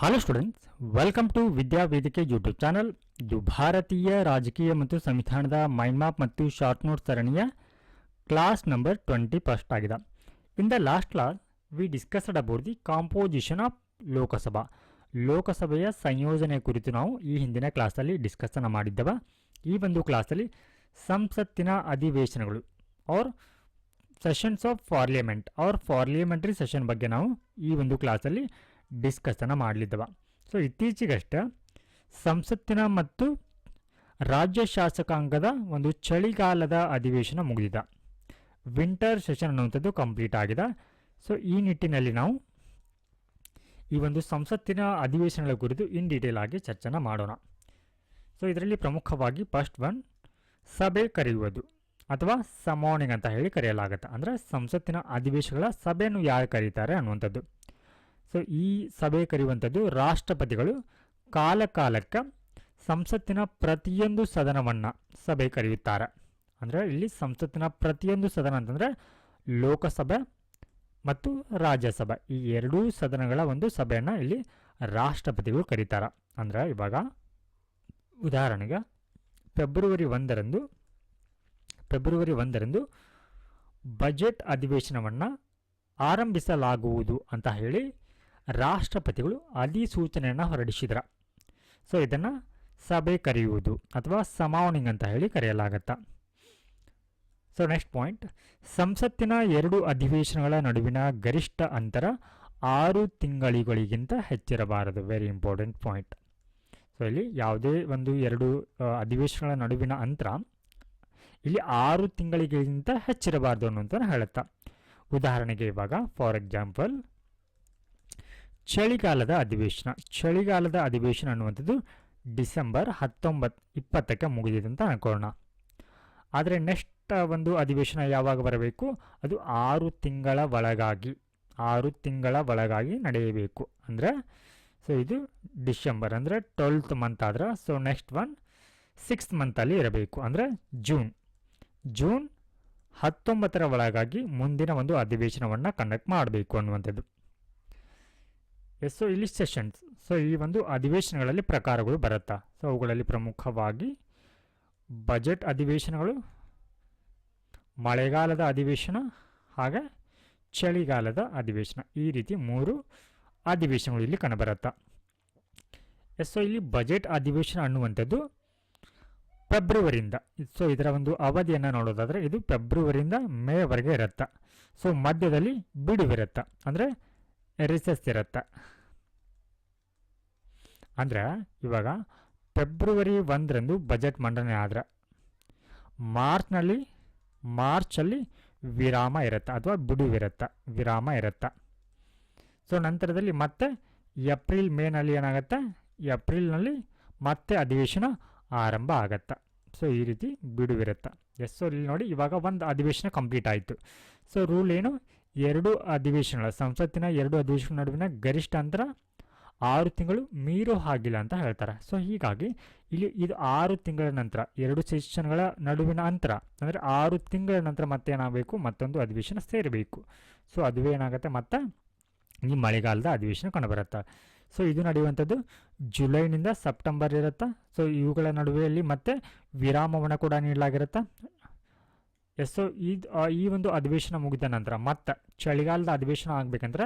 Hello students, welcome to ವಿದ್ಯಾ ವೇದಿಕೆ YouTube channel. ಇದು ಭಾರತೀಯ ರಾಜಕೀಯ ಮತ್ತು ಸಂವಿಧಾನದ ಮೈಂಡ್ ಮ್ಯಾಪ್ ಮತ್ತು ಶಾರ್ಟ್ ನೋಟ್ ಸರಣಿಯ ಕ್ಲಾಸ್ ನಂಬರ್ 21 ಆಗಿದೆ. In the last class we discussed about the composition of Lok Sabha. ಲೋಕಸಭೆಯ ಸಂಯೋಜನೆ ಕುರಿತು ನಾವು ಈ ಹಿಂದಿನ ಕ್ಲಾಸಲ್ಲಿ ಡಿಸ್ಕಸ್ಸನ್ನು ಮಾಡಿದ್ದೆವು. ಈ ಒಂದು ಕ್ಲಾಸಲ್ಲಿ ಸಂಸತ್ತಿನ ಅಧಿವೇಶನಗಳು or sessions of parliament or parliamentary session ಬಗ್ಗೆ ನಾವು ಈ ಒಂದು ಕ್ಲಾಸಲ್ಲಿ ಡಿಸ್ಕಸ್ಸನ್ನು ಮಾಡಲಿದ್ದವ. ಸೊ ಇತ್ತೀಚೆಗಷ್ಟೇ ಸಂಸತ್ತಿನ ಮತ್ತು ರಾಜ್ಯ ಶಾಸಕಾಂಗದ ಒಂದು ಚಳಿಗಾಲದ ಅಧಿವೇಶನ ಮುಗಿದಿದೆ. ವಿಂಟರ್ ಸೆಷನ್ ಅನ್ನುವಂಥದ್ದು ಕಂಪ್ಲೀಟ್ ಆಗಿದೆ. ಸೊ ಈ ನಿಟ್ಟಿನಲ್ಲಿ ನಾವು ಈ ಒಂದು ಸಂಸತ್ತಿನ ಅಧಿವೇಶನಗಳ ಕುರಿತು ಇನ್ ಡೀಟೇಲ್ ಆಗಿ ಚರ್ಚೆನ ಮಾಡೋಣ. ಸೊ ಇದರಲ್ಲಿ ಪ್ರಮುಖವಾಗಿ ಫಸ್ಟ್ ಒನ್ ಸಭೆ ಕರೆಯುವುದು ಅಥವಾ ಸಮೋನಿಂಗ್ ಅಂತ ಹೇಳಿ ಕರೆಯಲಾಗುತ್ತೆ. ಅಂದರೆ ಸಂಸತ್ತಿನ ಅಧಿವೇಶನಗಳ ಸಭೆಯನ್ನು ಯಾರು ಕರೀತಾರೆ ಅನ್ನುವಂಥದ್ದು. ಸೊ ಈ ಸಭೆ ಕರೆಯುವಂಥದ್ದು ರಾಷ್ಟ್ರಪತಿಗಳು ಕಾಲಕಾಲಕ್ಕೆ ಸಂಸತ್ತಿನ ಪ್ರತಿಯೊಂದು ಸದನವನ್ನು ಸಭೆ ಕರೆಯುತ್ತಾರೆ. ಅಂದರೆ ಇಲ್ಲಿ ಸಂಸತ್ತಿನ ಪ್ರತಿಯೊಂದು ಸದನ ಅಂತಂದರೆ ಲೋಕಸಭೆ ಮತ್ತು ರಾಜ್ಯಸಭೆ ಈ ಎರಡೂ ಸದನಗಳ ಒಂದು ಸಭೆಯನ್ನು ಇಲ್ಲಿ ರಾಷ್ಟ್ರಪತಿಗಳು ಕರೀತಾರೆ. ಅಂದರೆ ಇವಾಗ ಉದಾಹರಣೆಗೆ ಫೆಬ್ರವರಿ 1ರಂದು ಬಜೆಟ್ ಅಧಿವೇಶನವನ್ನು ಆರಂಭಿಸಲಾಗುವುದು ಅಂತ ಹೇಳಿ ರಾಷ್ಟ್ರಪತಿಗಳು ಅಧಿಸೂಚನೆಯನ್ನು ಹೊರಡಿಸಿದ್ರು. ಸೊ ಇದನ್ನು ಸಭೆ ಕರೆಯುವುದು ಅಥವಾ ಸಮಾವನಿಂಗ್ ಅಂತ ಹೇಳಿ ಕರೆಯಲಾಗತ್ತೆ. ಸೊ ನೆಕ್ಸ್ಟ್ ಪಾಯಿಂಟ್, ಸಂಸತ್ತಿನ ಎರಡು ಅಧಿವೇಶನಗಳ ನಡುವಿನ ಗರಿಷ್ಠ ಅಂತರ 6 ತಿಂಗಳಿಗಿಂತ ಹೆಚ್ಚಿರಬಾರದು. Very important point. ಸೊ ಇಲ್ಲಿ ಯಾವುದೇ ಒಂದು ಎರಡು ಅಧಿವೇಶನಗಳ ನಡುವಿನ ಅಂತರ ಇಲ್ಲಿ 6 ತಿಂಗಳಿಗಿಂತ ಹೆಚ್ಚಿರಬಾರ್ದು ಅನ್ನುವಂಥ ಹೇಳುತ್ತಾ. ಉದಾಹರಣೆಗೆ ಇವಾಗ ಫಾರ್ ಎಕ್ಸಾಂಪಲ್ ಚಳಿಗಾಲದ ಅಧಿವೇಶನ ಅನ್ನುವಂಥದ್ದು ಡಿಸೆಂಬರ್ 19-20ಕ್ಕೆ ಮುಗಿದಿದೆ ಅಂತ ಅನ್ಕೊಳ್ಳೋಣ. ಆದರೆ ನೆಕ್ಸ್ಟ್ ಒಂದು ಅಧಿವೇಶನ ಯಾವಾಗ ಬರಬೇಕು? ಅದು 6 ತಿಂಗಳ ಒಳಗಾಗಿ ನಡೆಯಬೇಕು. ಅಂದರೆ ಸೊ ಇದು ಡಿಸೆಂಬರ್ ಅಂದರೆ 12th ಮಂತ್ ಆದ್ರೆ, ಸೊ ನೆಕ್ಸ್ಟ್ ಒನ್ 6th ಮಂತಲ್ಲಿ ಇರಬೇಕು. ಅಂದರೆ ಜೂನ್ 19ರ ಒಳಗಾಗಿ ಮುಂದಿನ ಒಂದು ಅಧಿವೇಶನವನ್ನು ಕಂಡಕ್ಟ್ ಮಾಡಬೇಕು ಅನ್ನುವಂಥದ್ದು. ಸೊ ಇಲ್ಲಿ ಸೆಷನ್ಸ್. ಸೊ ಈ ಒಂದು ಅಧಿವೇಶನಗಳಲ್ಲಿ ಪ್ರಕಾರಗಳು ಬರುತ್ತಾ. ಸೊ ಅವುಗಳಲ್ಲಿ ಪ್ರಮುಖವಾಗಿ ಬಜೆಟ್ ಅಧಿವೇಶನಗಳು, ಮಳೆಗಾಲದ ಅಧಿವೇಶನ ಹಾಗೆ ಚಳಿಗಾಲದ ಅಧಿವೇಶನ, ಈ ರೀತಿ 3 ಅಧಿವೇಶನಗಳು ಇಲ್ಲಿ ಕಂಡುಬರುತ್ತಾ. ಸೊ ಇಲ್ಲಿ ಬಜೆಟ್ ಅಧಿವೇಶನ ಅನ್ನುವಂಥದ್ದು ಫೆಬ್ರವರಿಯಿಂದ, ಸೊ ಇದರ ಒಂದು ಅವಧಿಯನ್ನು ನೋಡೋದಾದರೆ ಇದು ಫೆಬ್ರವರಿಯಿಂದ ಮೇವರೆಗೆ ಇರುತ್ತೆ. ಸೊ ಮಧ್ಯದಲ್ಲಿ ಬಿಡುವಿರುತ್ತೆ, ಅಂದರೆ ರಿಸೆಸ್ ಇರುತ್ತೆ. ಅಂದರೆ ಇವಾಗ ಫೆಬ್ರವರಿ 1ರಂದು ಬಜೆಟ್ ಮಂಡನೆ ಆದರೆ ಮಾರ್ಚಲ್ಲಿ ವಿರಾಮ ಇರುತ್ತೆ ಅಥವಾ ಬಿಡುವಿರುತ್ತೆ, ವಿರಾಮ ಇರುತ್ತೆ. ಸೊ ನಂತರದಲ್ಲಿ ಮತ್ತೆ ಮೇನಲ್ಲಿ ಏನಾಗುತ್ತೆ, ಏಪ್ರಿಲ್ನಲ್ಲಿ ಮತ್ತೆ ಅಧಿವೇಶನ ಆರಂಭ ಆಗತ್ತೆ. ಸೊ ಈ ರೀತಿ ಬಿಡುವಿರುತ್ತೆ. ಸೊ ಇಲ್ಲಿ ನೋಡಿ ಇವಾಗ ಒಂದು ಅಧಿವೇಶನ ಕಂಪ್ಲೀಟ್ ಆಯಿತು. ಸೊ ರೂಲ್ ಏನು, ಸಂಸತ್ತಿನ ಎರಡು ಅಧಿವೇಶನ ನಡುವಿನ ಗರಿಷ್ಠ ಅಂತರ 6 ತಿಂಗಳು ಮೀರೋ ಹಾಗಿಲ್ಲ ಅಂತ ಹೇಳ್ತಾರೆ. ಸೊ ಹೀಗಾಗಿ ಇಲ್ಲಿ ಇದು 6 ತಿಂಗಳ ನಂತರ, 2 ಸೆಷನ್ಗಳ ನಡುವಿನ ಅಂತರ ಅಂದರೆ 6 ತಿಂಗಳ ನಂತರ ಮತ್ತೆ ಏನಾಗಬೇಕು, ಮತ್ತೊಂದು ಅಧಿವೇಶನ ಸೇರಬೇಕು. ಸೊ ಅದುವೇ ಏನಾಗುತ್ತೆ, ಮತ್ತೆ ಈ ಮಳೆಗಾಲದ ಅಧಿವೇಶನ ಕಂಡುಬರುತ್ತೆ. ಸೊ ಇದು ನಡೆಯುವಂಥದ್ದು ಜುಲೈನಿಂದ ಸೆಪ್ಟೆಂಬರ್ ಇರುತ್ತೆ. ಸೊ ಇವುಗಳ ನಡುವೆಯಲ್ಲಿ ಮತ್ತೆ ವಿರಾಮವನ್ನು ಕೂಡ ನೀಡಲಾಗಿರುತ್ತೆ. ಸೊ ಈ ಒಂದು ಅಧಿವೇಶನ ಮುಗಿದ ನಂತರ ಮತ್ತೆ ಚಳಿಗಾಲದ ಅಧಿವೇಶನ ಆಗಬೇಕಂದ್ರೆ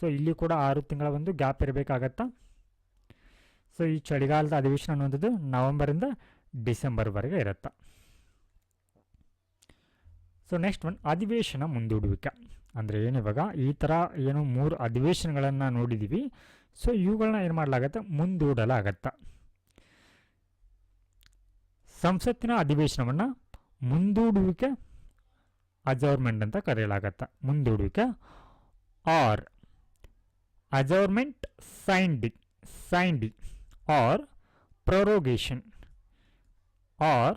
ಸೊ ಇಲ್ಲಿ ಕೂಡ 6 ತಿಂಗಳ ಒಂದು ಗ್ಯಾಪ್ ಇರಬೇಕಾಗತ್ತೆ. ಸೊ ಈ ಚಳಿಗಾಲದ ಅಧಿವೇಶನ ಅನ್ನುವಂಥದ್ದು ನವೆಂಬರಿಂದ ಡಿಸೆಂಬರ್ವರೆಗೆ ಇರುತ್ತೆ. ಸೊ ನೆಕ್ಸ್ಟ್ ಒನ್ ಅಧಿವೇಶನ ಮುಂದೂಡುವಿಕೆ. ಅಂದರೆ ಏನಿವಾಗ ಈ ಥರ ಏನು 3 ಅಧಿವೇಶನಗಳನ್ನು ನೋಡಿದ್ದೀವಿ. ಸೊ ಇವುಗಳನ್ನ ಏನು ಮಾಡಲಾಗತ್ತೆ, ಮುಂದೂಡಲಾಗತ್ತೆ. ಸಂಸತ್ತಿನ ಅಧಿವೇಶನವನ್ನು ಮುಂದೂಡುವಿಕೆ ಅಜರ್ಮೆಂಟ್ ಅಂತ ಕರೆಯಲಾಗತ್ತೆ. ಮುಂದೂಡುವಿಕೆ ಆರ್ ಅಜರ್ಮೆಂಟ್ ಸೈಂಡಿ ಆರ್ ಪ್ರೊರೋಗೇಷನ್ ಆರ್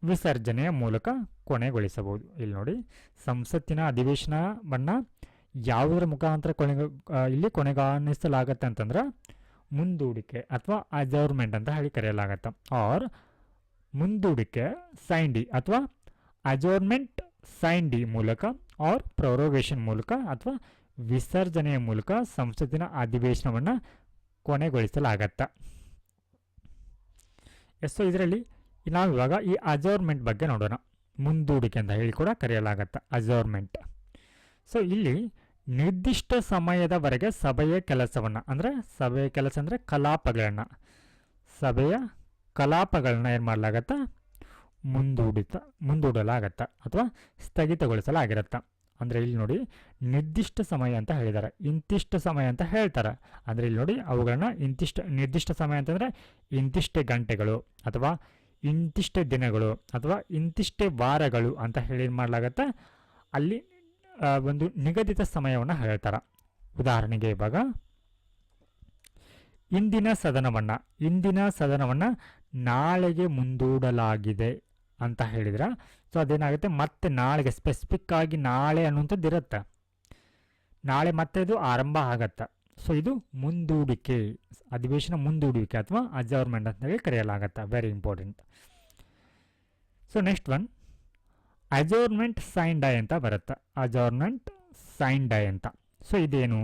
ವಿಸರ್ಜನೆಯ ಮೂಲಕ ಕೊನೆಗೊಳಿಸಬಹುದು. ಇಲ್ಲಿ ನೋಡಿ, ಸಂಸತ್ತಿನ ಅಧಿವೇಶನವನ್ನು ಯಾವುದರ ಮುಖಾಂತರ ಇಲ್ಲಿ ಕೊನೆಗಾಣಿಸಲಾಗತ್ತೆ ಅಂತಂದ್ರೆ ಮುಂದೂಡಿಕೆ ಅಥವಾ ಅಜರ್ಮೆಂಟ್ ಅಂತ ಹೇಳಿ ಕರೆಯಲಾಗತ್ತೆ. ಆರ್ ಮುಂದೂಡಿಕೆ ಸೈಂಡಿ ಅಥವಾ ಅಜರ್ಮೆಂಟ್ ಸೈಂಡಿ ಮೂಲಕ ಆರ್ ಪ್ರೊರೋಗೇಷನ್ ಮೂಲಕ ಅಥವಾ ವಿಸರ್ಜನೆಯ ಮೂಲಕ ಸಂಸತ್ತಿನ ಅಧಿವೇಶನವನ್ನು ಕೊನೆಗೊಳಿಸಲಾಗತ್ತೆ. ಸೊ ಇದರಲ್ಲಿ ನಾವು ಇವಾಗ ಈ ಅಜೋರ್ಮೆಂಟ್ ಬಗ್ಗೆ ನೋಡೋಣ. ಮುಂದೂಡಿಕೆ ಅಂತ ಹೇಳಿ ಕೂಡ ಕರೆಯಲಾಗತ್ತೆ ಅಜೋರ್ಮೆಂಟ್. ಸೊ ಇಲ್ಲಿ ನಿರ್ದಿಷ್ಟ ಸಮಯದವರೆಗೆ ಸಭೆಯ ಕೆಲಸವನ್ನು ಅಂದರೆ ಸಭೆಯ ಕೆಲಸ ಅಂದರೆ ಸಭೆಯ ಕಲಾಪಗಳನ್ನ ಏನು ಮಾಡಲಾಗತ್ತೆ, ಮುಂದೂಡಲಾಗತ್ತೆ ಅಥವಾ ಸ್ಥಗಿತಗೊಳಿಸಲಾಗಿರುತ್ತೆ. ಅಂದರೆ ಇಲ್ಲಿ ನೋಡಿ ನಿರ್ದಿಷ್ಟ ಸಮಯ ಅಂತ ಹೇಳಿದ್ದಾರೆ, ಇಂತಿಷ್ಟ ಸಮಯ ಅಂತ ಹೇಳ್ತಾರೆ. ಅಂದರೆ ಇಲ್ಲಿ ನೋಡಿ ಅವುಗಳನ್ನ ನಿರ್ದಿಷ್ಟ ಸಮಯ ಅಂತಂದರೆ ಇಂತಿಷ್ಟೇ ಗಂಟೆಗಳು ಅಥವಾ ಇಂತಿಷ್ಟೇ ದಿನಗಳು ಅಥವಾ ಇಂತಿಷ್ಟೇ ವಾರಗಳು ಅಂತ ಹೇಳಿ ಏನು ಮಾಡಲಾಗತ್ತೆ, ಅಲ್ಲಿ ಒಂದು ನಿಗದಿತ ಸಮಯವನ್ನು ಹೇಳ್ತಾರೆ. ಉದಾಹರಣೆಗೆ ಇವಾಗ ಇಂದಿನ ಸದನವನ್ನು ನಾಳೆಗೆ ಮುಂದೂಡಲಾಗಿದೆ ಅಂತ ಹೇಳಿದ್ರೆ ಸೊ ಅದೇನಾಗುತ್ತೆ, ಮತ್ತೆ ನಾಳೆಗೆ ಸ್ಪೆಸಿಫಿಕ್ ಆಗಿ ನಾಳೆ ಅನ್ನುವಂಥದ್ದು ಇರುತ್ತೆ, ನಾಳೆ ಮತ್ತೆ ಇದು ಆರಂಭ ಆಗತ್ತೆ. ಸೊ ಇದು ಮುಂದೂಡಿಕೆ, ಅಧಿವೇಶನ ಮುಂದೂಡುವಿಕೆ ಅಥವಾ ಅಜರ್ಮೆಂಟ್ ಅಂತ ಹೇಳಿ ಕರೆಯಲಾಗತ್ತೆ. Very important. So next one adjournment sine die ಅಂತ ಬರುತ್ತೆ. ಅಜೋರ್ಮೆಂಟ್ ಸೈನ್ ಡೈ ಅಂತ. ಸೊ ಇದೇನು,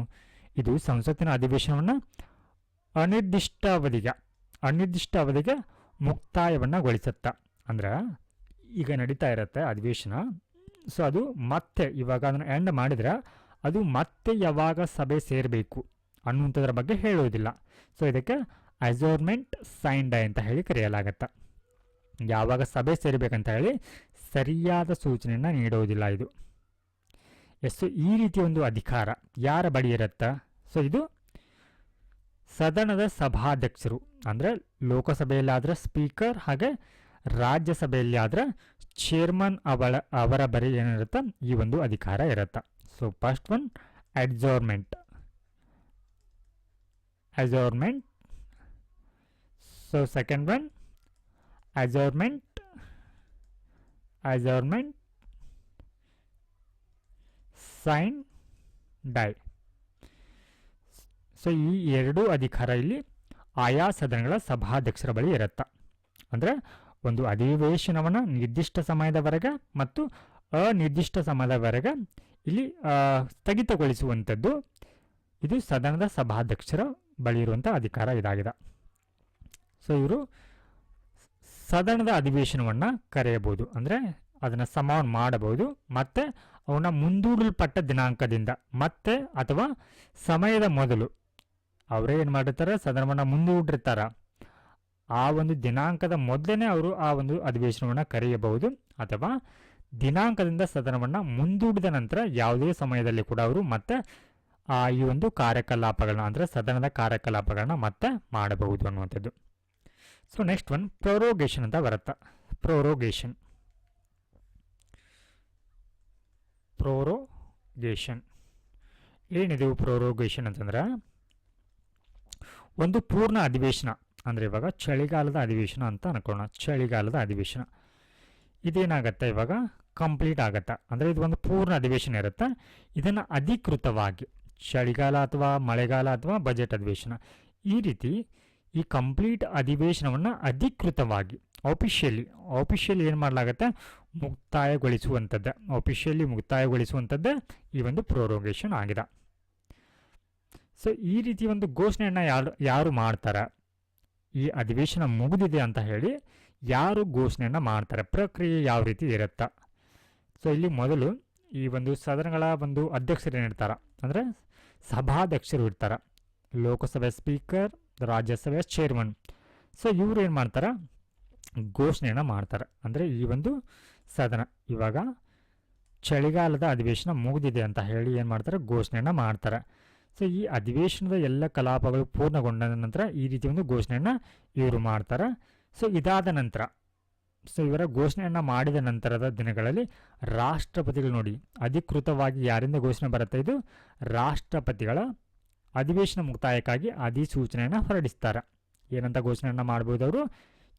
ಇದು ಸಂಸತ್ತಿನ ಅಧಿವೇಶನವನ್ನು ಅನಿರ್ದಿಷ್ಟ ಅವಧಿಗೆ ಮುಕ್ತಾಯಗೊಳಿಸುತ್ತೆ. ಅಂದ್ರೆ ಈಗ ನಡೀತಾ ಇರುತ್ತೆ ಅಧಿವೇಶನ, ಸೊ ಅದು ಮತ್ತೆ ಇವಾಗ ಅದನ್ನು ಎಂಡ್ ಮಾಡಿದರೆ ಅದು ಮತ್ತೆ ಯಾವಾಗ ಸಭೆ ಸೇರಬೇಕು ಅನ್ನುವಂಥದ್ರ ಬಗ್ಗೆ ಹೇಳುವುದಿಲ್ಲ. ಸೊ ಇದಕ್ಕೆ ಅಜೋರ್ಮೆಂಟ್ ಸೈನ್ ಡೈ ಅಂತ ಹೇಳಿ ಕರೆಯಲಾಗತ್ತೆ. ಯಾವಾಗ ಸಭೆ ಸೇರಬೇಕಂತ ಹೇಳಿ ಸರಿಯಾದ ಸೂಚನೆಯನ್ನು ನೀಡುವುದಿಲ್ಲ ಇದು. ಎಷ್ಟು ಈ ರೀತಿಯ ಒಂದು ಅಧಿಕಾರ ಯಾರ ಬಳಿ ಇರುತ್ತೆ? ಸೊ ಇದು ಸದನದ ಸಭಾಧ್ಯಕ್ಷರು, ಅಂದರೆ ಲೋಕಸಭೆಯಲ್ಲಿ ಆದರೆ ಸ್ಪೀಕರ್, ಹಾಗೆ ರಾಜ್ಯಸಭೆಯಲ್ಲಿ ಆದರೆ ಚೇರ್ಮನ್ ಅವರ ಬಳಿ ಏನಿರುತ್ತೆ ಈ ಒಂದು ಅಧಿಕಾರ ಇರುತ್ತೆ. So first one adjournment. So second one adjournment sine die. So ಈ ಎರಡೂ ಅಧಿಕಾರ ಇಲ್ಲಿ ಆಯಾ ಸದನಗಳ ಸಭಾಧ್ಯಕ್ಷರ ಬಳಿ ಇರುತ್ತೆ. ಅಂದರೆ ಒಂದು ಅಧಿವೇಶನವನ್ನು ನಿರ್ದಿಷ್ಟ ಸಮಯದವರೆಗೆ ಮತ್ತು ಅನಿರ್ದಿಷ್ಟ ಸಮಯದವರೆಗೆ ಇಲ್ಲಿ ಸ್ಥಗಿತಗೊಳಿಸುವಂಥದ್ದು ಇದು ಸದನದ ಸಭಾಧ್ಯಕ್ಷರ ಬಳಿ ಇರುವಂಥ ಅಧಿಕಾರ ಇದಾಗಿದೆ. ಸೊ ಇವರು ಸದನದ ಅಧಿವೇಶನವನ್ನು ಕರೆಯಬಹುದು, ಅಂದರೆ ಅದನ್ನು ಸಮಾನ್ ಮಾಡಬಹುದು, ಮತ್ತು ಅವನ್ನ ಮುಂದೂಡಲ್ಪಟ್ಟ ದಿನಾಂಕದಿಂದ ಮತ್ತೆ ಅಥವಾ ಸಮಯದ ಮೊದಲು ಅವರೇ ಏನು ಮಾಡಿರ್ತಾರೆ, ಸದನವನ್ನು ಮುಂದೂಡಿರ್ತಾರೆ, ಆ ಒಂದು ದಿನಾಂಕದ ಮೊದಲೇ ಅವರು ಆ ಒಂದು ಅಧಿವೇಶನವನ್ನು ಕರೆಯಬಹುದು, ಅಥವಾ ದಿನಾಂಕದಿಂದ ಸದನವನ್ನು ಮುಂದೂಡಿದ ನಂತರ ಯಾವುದೇ ಸಮಯದಲ್ಲಿ ಕೂಡ ಅವರು ಮತ್ತೆ ಈ ಒಂದು ಕಾರ್ಯಕಲಾಪಗಳನ್ನ ಅಂದರೆ ಸದನದ ಕಾರ್ಯಕಲಾಪಗಳನ್ನ ಮತ್ತೆ ಮಾಡಬಹುದು ಅನ್ನುವಂಥದ್ದು. ಸೊ ನೆಕ್ಸ್ಟ್ ಒನ್ ಪ್ರೊರೋಗೇಷನ್ ಅಂತ ಬರುತ್ತೆ. ಪ್ರೊರೋಗೇಷನ್ ಏನಿದು ಪ್ರೊರೋಗೇಷನ್ ಅಂತಂದ್ರೆ ಒಂದು ಪೂರ್ಣ ಅಧಿವೇಶನ, ಅಂದರೆ ಇವಾಗ ಚಳಿಗಾಲದ ಅಧಿವೇಶನ ಅಂತ ಅನ್ಕೊಳ್ಳೋಣ. ಚಳಿಗಾಲದ ಅಧಿವೇಶನ ಇದೇನಾಗತ್ತೆ, ಇವಾಗ ಕಂಪ್ಲೀಟ್ ಆಗತ್ತೆ, ಅಂದರೆ ಇದು ಒಂದು ಪೂರ್ಣ ಅಧಿವೇಶನ ಇರುತ್ತೆ. ಇದನ್ನು ಅಧಿಕೃತವಾಗಿ ಚಳಿಗಾಲ ಅಥವಾ ಮಳೆಗಾಲ ಅಥವಾ ಬಜೆಟ್ ಅಧಿವೇಶನ ಈ ರೀತಿ ಈ ಕಂಪ್ಲೀಟ್ ಅಧಿವೇಶನವನ್ನು ಅಧಿಕೃತವಾಗಿ ಆಫಿಷಿಯಲಿ ಏನು ಮಾಡಲಾಗತ್ತೆ, ಮುಕ್ತಾಯಗೊಳಿಸುವಂಥದ್ದೇ ಈ ಒಂದು ಪ್ರೊರೋಗೇಷನ್ ಆಗಿದೆ. ಸೊ ಈ ರೀತಿ ಒಂದು ಘೋಷಣೆಯನ್ನು ಯಾರು ಮಾಡ್ತಾರೆ, ಈ ಅಧಿವೇಶನ ಮುಗಿದಿದೆ ಅಂತ ಹೇಳಿ ಯಾರು ಘೋಷಣೆಯನ್ನು ಮಾಡ್ತಾರೆ, ಪ್ರಕ್ರಿಯೆ ಯಾವ ರೀತಿ ಇರುತ್ತೆ. ಸೊ ಇಲ್ಲಿ ಮೊದಲು ಈ ಒಂದು ಸದನಗಳ ಒಂದು ಅಧ್ಯಕ್ಷರು ಏನಿರ್ತಾರೆ, ಅಂದರೆ ಸಭಾಧ್ಯಕ್ಷರು ಇರ್ತಾರೆ, ಲೋಕಸಭೆ ಸ್ಪೀಕರ್, ರಾಜ್ಯಸಭೆ ಚೇರ್ಮನ್. ಸೊ ಇವರು ಏನು ಮಾಡ್ತಾರೆ, ಘೋಷಣೆಯನ್ನು ಮಾಡ್ತಾರೆ. ಅಂದರೆ ಈ ಒಂದು ಸದನ ಇವಾಗ ಚಳಿಗಾಲದ ಅಧಿವೇಶನ ಮುಗಿದಿದೆ ಅಂತ ಹೇಳಿ ಏನು ಮಾಡ್ತಾರೆ, ಘೋಷಣೆಯನ್ನು ಮಾಡ್ತಾರೆ. ಸೊ ಈ ಅಧಿವೇಶನದ ಎಲ್ಲ ಕಲಾಪಗಳು ಪೂರ್ಣಗೊಂಡ ನಂತರ ಈ ರೀತಿ ಒಂದು ಘೋಷಣೆಯನ್ನು ಇವರು ಮಾಡ್ತಾರೆ. ಸೊ ಇದಾದ ನಂತರ ಇವರ ಘೋಷಣೆಯನ್ನು ಮಾಡಿದ ನಂತರದ ದಿನಗಳಲ್ಲಿ ರಾಷ್ಟ್ರಪತಿಗಳು ನೋಡಿ ಅಧಿಕೃತವಾಗಿ ಯಾರಿಂದ ಘೋಷಣೆ ಬರುತ್ತೆ, ಇದು ರಾಷ್ಟ್ರಪತಿಗಳ ಅಧಿವೇಶನ ಮುಕ್ತಾಯಕ್ಕಾಗಿ ಅಧಿಸೂಚನೆಯನ್ನು ಹೊರಡಿಸ್ತಾರೆ. ಏನಂತ ಘೋಷಣೆಯನ್ನು ಮಾಡ್ಬೋದು ಅವರು,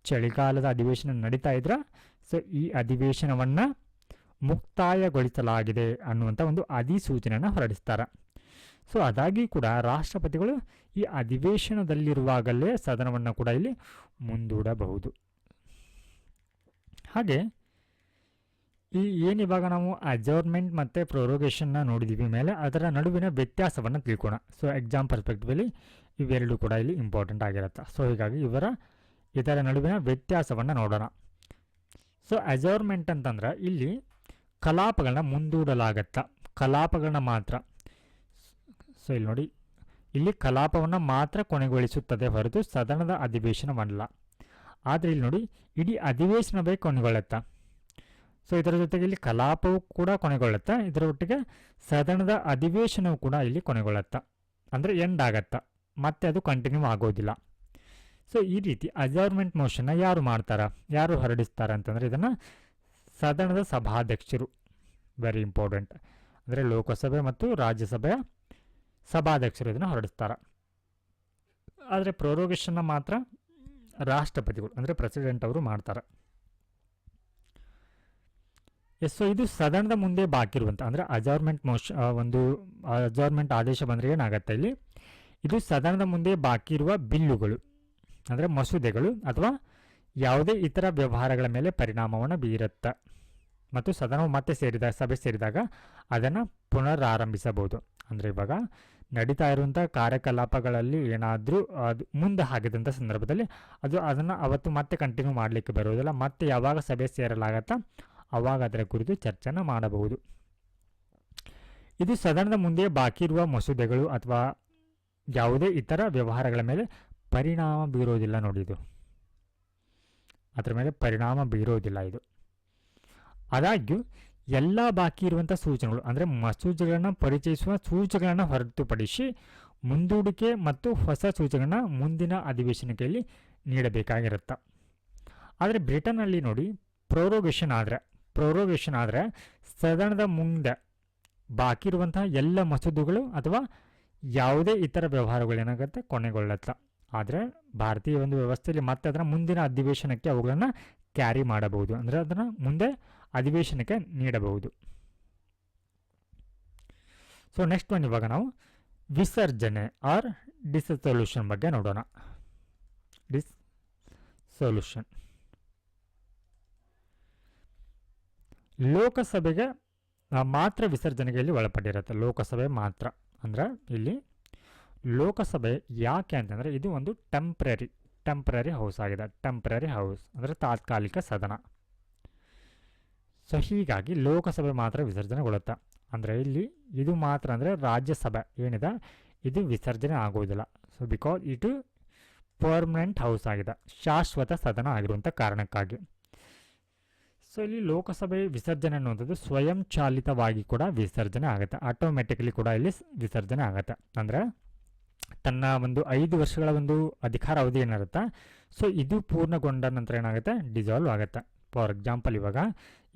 ಚಳಿಗಾಲದ ಅಧಿವೇಶನ ನಡೀತಾ ಇದ್ರೆ ಸೊ ಈ ಅಧಿವೇಶನವನ್ನು ಮುಕ್ತಾಯಗೊಳಿಸಲಾಗಿದೆ ಅನ್ನುವಂಥ ಒಂದು ಅಧಿಸೂಚನೆಯನ್ನು ಹೊರಡಿಸ್ತಾರೆ. ಸೊ ಅದಾಗಿ ಕೂಡ ರಾಷ್ಟ್ರಪತಿಗಳು ಈ ಅಧಿವೇಶನದಲ್ಲಿರುವಾಗಲೇ ಸದನವನ್ನು ಕೂಡ ಇಲ್ಲಿ ಮುಂದೂಡಬಹುದು. ಹಾಗೆ ಏನಿವಾಗ ನಾವು ಅಜರ್ಮೆಂಟ್ ಮತ್ತು ಪ್ರೊರೋಗೇಷನ್ನ ನೋಡಿದ್ದೀವಿ ಮೇಲೆ ಅದರ ನಡುವಿನ ವ್ಯತ್ಯಾಸವನ್ನು ತಿಳ್ಕೋಣ. ಸೊ ಎಕ್ಸಾಮ್ ಪರ್ಸ್ಪೆಕ್ಟಿವಲ್ಲಿ ಇವೆರಡು ಕೂಡ ಇಲ್ಲಿ ಇಂಪಾರ್ಟೆಂಟ್ ಆಗಿರುತ್ತೆ. ಸೊ ಹೀಗಾಗಿ ಇದರ ನಡುವಿನ ವ್ಯತ್ಯಾಸವನ್ನು ನೋಡೋಣ. ಸೊ ಅಜರ್ಮೆಂಟ್ ಅಂತಂದ್ರೆ ಇಲ್ಲಿ ಕಲಾಪಗಳನ್ನ ಮುಂದೂಡಲಾಗತ್ತ, ಕಲಾಪಗಳನ್ನ ಮಾತ್ರ. ಸೊ ಇಲ್ಲಿ ನೋಡಿ, ಇಲ್ಲಿ ಕಲಾಪವನ್ನು ಮಾತ್ರ ಕೊನೆಗೊಳಿಸುತ್ತದೆ ಹೊರತು ಸದನದ ಅಧಿವೇಶನವಲ್ಲ. ಆದರೆ ಇಲ್ಲಿ ನೋಡಿ, ಇಡೀ ಅಧಿವೇಶನವೇ ಕೊನೆಗೊಳ್ಳುತ್ತಾ. ಸೊ ಇದರ ಜೊತೆಗೆ ಇಲ್ಲಿ ಕಲಾಪವು ಕೂಡ ಕೊನೆಗೊಳ್ಳುತ್ತಾ, ಇದರ ಒಟ್ಟಿಗೆ ಸದನದ ಅಧಿವೇಶನವು ಕೂಡ ಇಲ್ಲಿ ಕೊನೆಗೊಳ್ಳುತ್ತಾ, ಅಂದರೆ ಎಂಡ್ ಆಗತ್ತಾ, ಮತ್ತೆ ಅದು ಕಂಟಿನ್ಯೂ ಆಗೋದಿಲ್ಲ. ಸೊ ಈ ರೀತಿ ಅಜರ್ಮೆಂಟ್ ಮೋಷನ್ನ ಯಾರು ಮಾಡ್ತಾರ, ಯಾರು ಹೊರಡಿಸ್ತಾರೆ ಅಂತಂದರೆ ಇದನ್ನು ಸದನದ ಸಭಾಧ್ಯಕ್ಷರು. Very important. ಅಂದರೆ ಲೋಕಸಭೆ ಮತ್ತು ರಾಜ್ಯಸಭೆಯ ಸಭಾಧ್ಯಕ್ಷರು ಇದನ್ನು ಹೊರಡಿಸ್ತಾರೆ. ಆದರೆ ಪ್ರೊರೋಗೇಷನ್ನ ಮಾತ್ರ ರಾಷ್ಟ್ರಪತಿಗಳು ಅಂದರೆ ಪ್ರೆಸಿಡೆಂಟ್ ಅವರು ಮಾಡ್ತಾರೆ. ಸೊ ಇದು ಸದನದ ಮುಂದೆ ಬಾಕಿ ಇರುವಂಥ ಅಂದರೆ ಅಜಾರ್ಮೆಂಟ್ ಒಂದು ಅಜಾರ್ಮೆಂಟ್ ಆದೇಶ ಬಂದರೆ ಏನಾಗುತ್ತೆ ಇಲ್ಲಿ, ಇದು ಸದನದ ಮುಂದೆ ಬಾಕಿ ಇರುವ ಬಿಲ್ಲುಗಳು ಅಂದರೆ ಮಸೂದೆಗಳು ಅಥವಾ ಯಾವುದೇ ಇತರ ವ್ಯವಹಾರಗಳ ಮೇಲೆ ಪರಿಣಾಮವನ್ನು ಬೀರುತ್ತೆ ಮತ್ತು ಸದನವು ಮತ್ತೆ ಸಭೆ ಸೇರಿದಾಗ ಅದನ್ನು ಪುನರಾರಂಭಿಸಬಹುದು. ಅಂದರೆ ಇವಾಗ ನಡೀತಾ ಇರುವಂಥ ಕಾರ್ಯಕಲಾಪಗಳಲ್ಲಿ ಏನಾದರೂ ಅದು ಮುಂದೆ ಆಗಿದಂಥ ಸಂದರ್ಭದಲ್ಲಿ ಅದನ್ನು ಅವತ್ತು ಮತ್ತೆ ಕಂಟಿನ್ಯೂ ಮಾಡಲಿಕ್ಕೆ ಬರೋದಿಲ್ಲ. ಮತ್ತೆ ಯಾವಾಗ ಸಭೆ ಸೇರಲಾಗತ್ತಾ ಆವಾಗ ಅದರ ಕುರಿತು ಚರ್ಚೆನ ಮಾಡಬಹುದು. ಇದು ಸದನದ ಮುಂದೆ ಬಾಕಿ ಇರುವ ಮಸೂದೆಗಳು ಅಥವಾ ಯಾವುದೇ ಇತರ ವ್ಯವಹಾರಗಳ ಮೇಲೆ ಪರಿಣಾಮ ಬೀರೋದಿಲ್ಲ. ನೋಡಿ, ಇದು ಅದರ ಮೇಲೆ ಪರಿಣಾಮ ಬೀರೋದಿಲ್ಲ ಇದು. ಆದಾಗ್ಯೂ ಎಲ್ಲ ಬಾಕಿ ಇರುವಂಥ ಸೂಚನೆಗಳು ಅಂದರೆ ಮಸೂದೆಗಳನ್ನು ಪರಿಚಯಿಸುವ ಸೂಚನೆಗಳನ್ನು ಹೊರತುಪಡಿಸಿ ಮುಂದೂಡಿಕೆ ಮತ್ತು ಹೊಸ ಸೂಚನೆಗಳನ್ನು ಮುಂದಿನ ಅಧಿವೇಶನದಲ್ಲಿ ನೀಡಬೇಕಾಗಿರುತ್ತೆ. ಆದರೆ ಬ್ರಿಟನ್ನಲ್ಲಿ ನೋಡಿ, ಪ್ರೊರೋಗೇಷನ್ ಆದರೆ ಸದನದ ಮುಂದೆ ಬಾಕಿ ಇರುವಂತಹ ಎಲ್ಲ ಮಸೂದೆಗಳು ಅಥವಾ ಯಾವುದೇ ಇತರ ವ್ಯವಹಾರಗಳು ಏನಾಗುತ್ತೆ ಕೊನೆಗೊಳ್ಳುತ್ತೆ. ಆದರೆ ಭಾರತೀಯ ಒಂದು ವ್ಯವಸ್ಥೆಯಲ್ಲಿ ಮತ್ತೆ ಅದನ್ನು ಮುಂದಿನ ಅಧಿವೇಶನಕ್ಕೆ ಅವುಗಳನ್ನು ಕ್ಯಾರಿ ಮಾಡಬಹುದು, ಅಂದರೆ ಅದನ್ನು ಮುಂದೆ ಅಧಿವೇಶನಕ್ಕೆ ನೀಡಬಹುದು. ಸೊ ನೆಕ್ಸ್ಟ್ ಒನ್, ಇವಾಗ ನಾವು ವಿಸರ್ಜನೆ ಆರ್ ಡಿಸೊಲ್ಯೂಷನ್ ಬಗ್ಗೆ ನೋಡೋಣ. ಡಿಸೊಲ್ಯೂಷನ್ ಲೋಕಸಭೆಗೆ ಮಾತ್ರ ವಿಸರ್ಜನೆಗೆ ಇಲ್ಲಿ ಒಳಪಟ್ಟಿರುತ್ತೆ. ಲೋಕಸಭೆ ಮಾತ್ರ. ಅಂದರೆ ಇಲ್ಲಿ ಲೋಕಸಭೆ ಯಾಕೆ ಅಂತಂದರೆ ಇದು ಒಂದು ಟೆಂಪ್ರರಿ ಹೌಸ್ ಆಗಿದೆ. ಟೆಂಪ್ರರಿ ಹೌಸ್ ಅಂದರೆ ತಾತ್ಕಾಲಿಕ ಸದನ. ಸೊ ಹೀಗಾಗಿ ಲೋಕಸಭೆ ಮಾತ್ರ ವಿಸರ್ಜನೆಗೊಳ್ಳುತ್ತೆ. ಅಂದರೆ ಇಲ್ಲಿ ಇದು ಮಾತ್ರ ಅಂದರೆ ರಾಜ್ಯಸಭೆ ಏನಿದೆ ಇದು ವಿಸರ್ಜನೆ ಆಗೋದಿಲ್ಲ. ಸೊ ಬಿಕಾಸ್ ಇದು ಪರ್ಮನೆಂಟ್ ಹೌಸ್ ಆಗಿದೆ, ಶಾಶ್ವತ ಸದನ ಆಗಿರುವಂಥ ಕಾರಣಕ್ಕಾಗಿ. ಸೊ ಇಲ್ಲಿ ಲೋಕಸಭೆ ವಿಸರ್ಜನೆ ಅನ್ನುವಂಥದ್ದು ಸ್ವಯಂ ಚಾಲಿತವಾಗಿ ಕೂಡ ವಿಸರ್ಜನೆ ಆಗುತ್ತೆ, ಆಟೋಮೆಟಿಕಲಿ ಕೂಡ ಇಲ್ಲಿ ವಿಸರ್ಜನೆ ಆಗುತ್ತೆ. ಅಂದರೆ ತನ್ನ ಒಂದು 5 ವರ್ಷಗಳ ಒಂದು ಅಧಿಕಾರ ಅವಧಿ ಏನಿರುತ್ತೆ, ಸೊ ಇದು ಪೂರ್ಣಗೊಂಡ ನಂತರ ಏನಾಗುತ್ತೆ, ಡಿಸಾಲ್ವ್ ಆಗುತ್ತೆ. ಫಾರ್ ಎಕ್ಸಾಂಪಲ್, ಇವಾಗ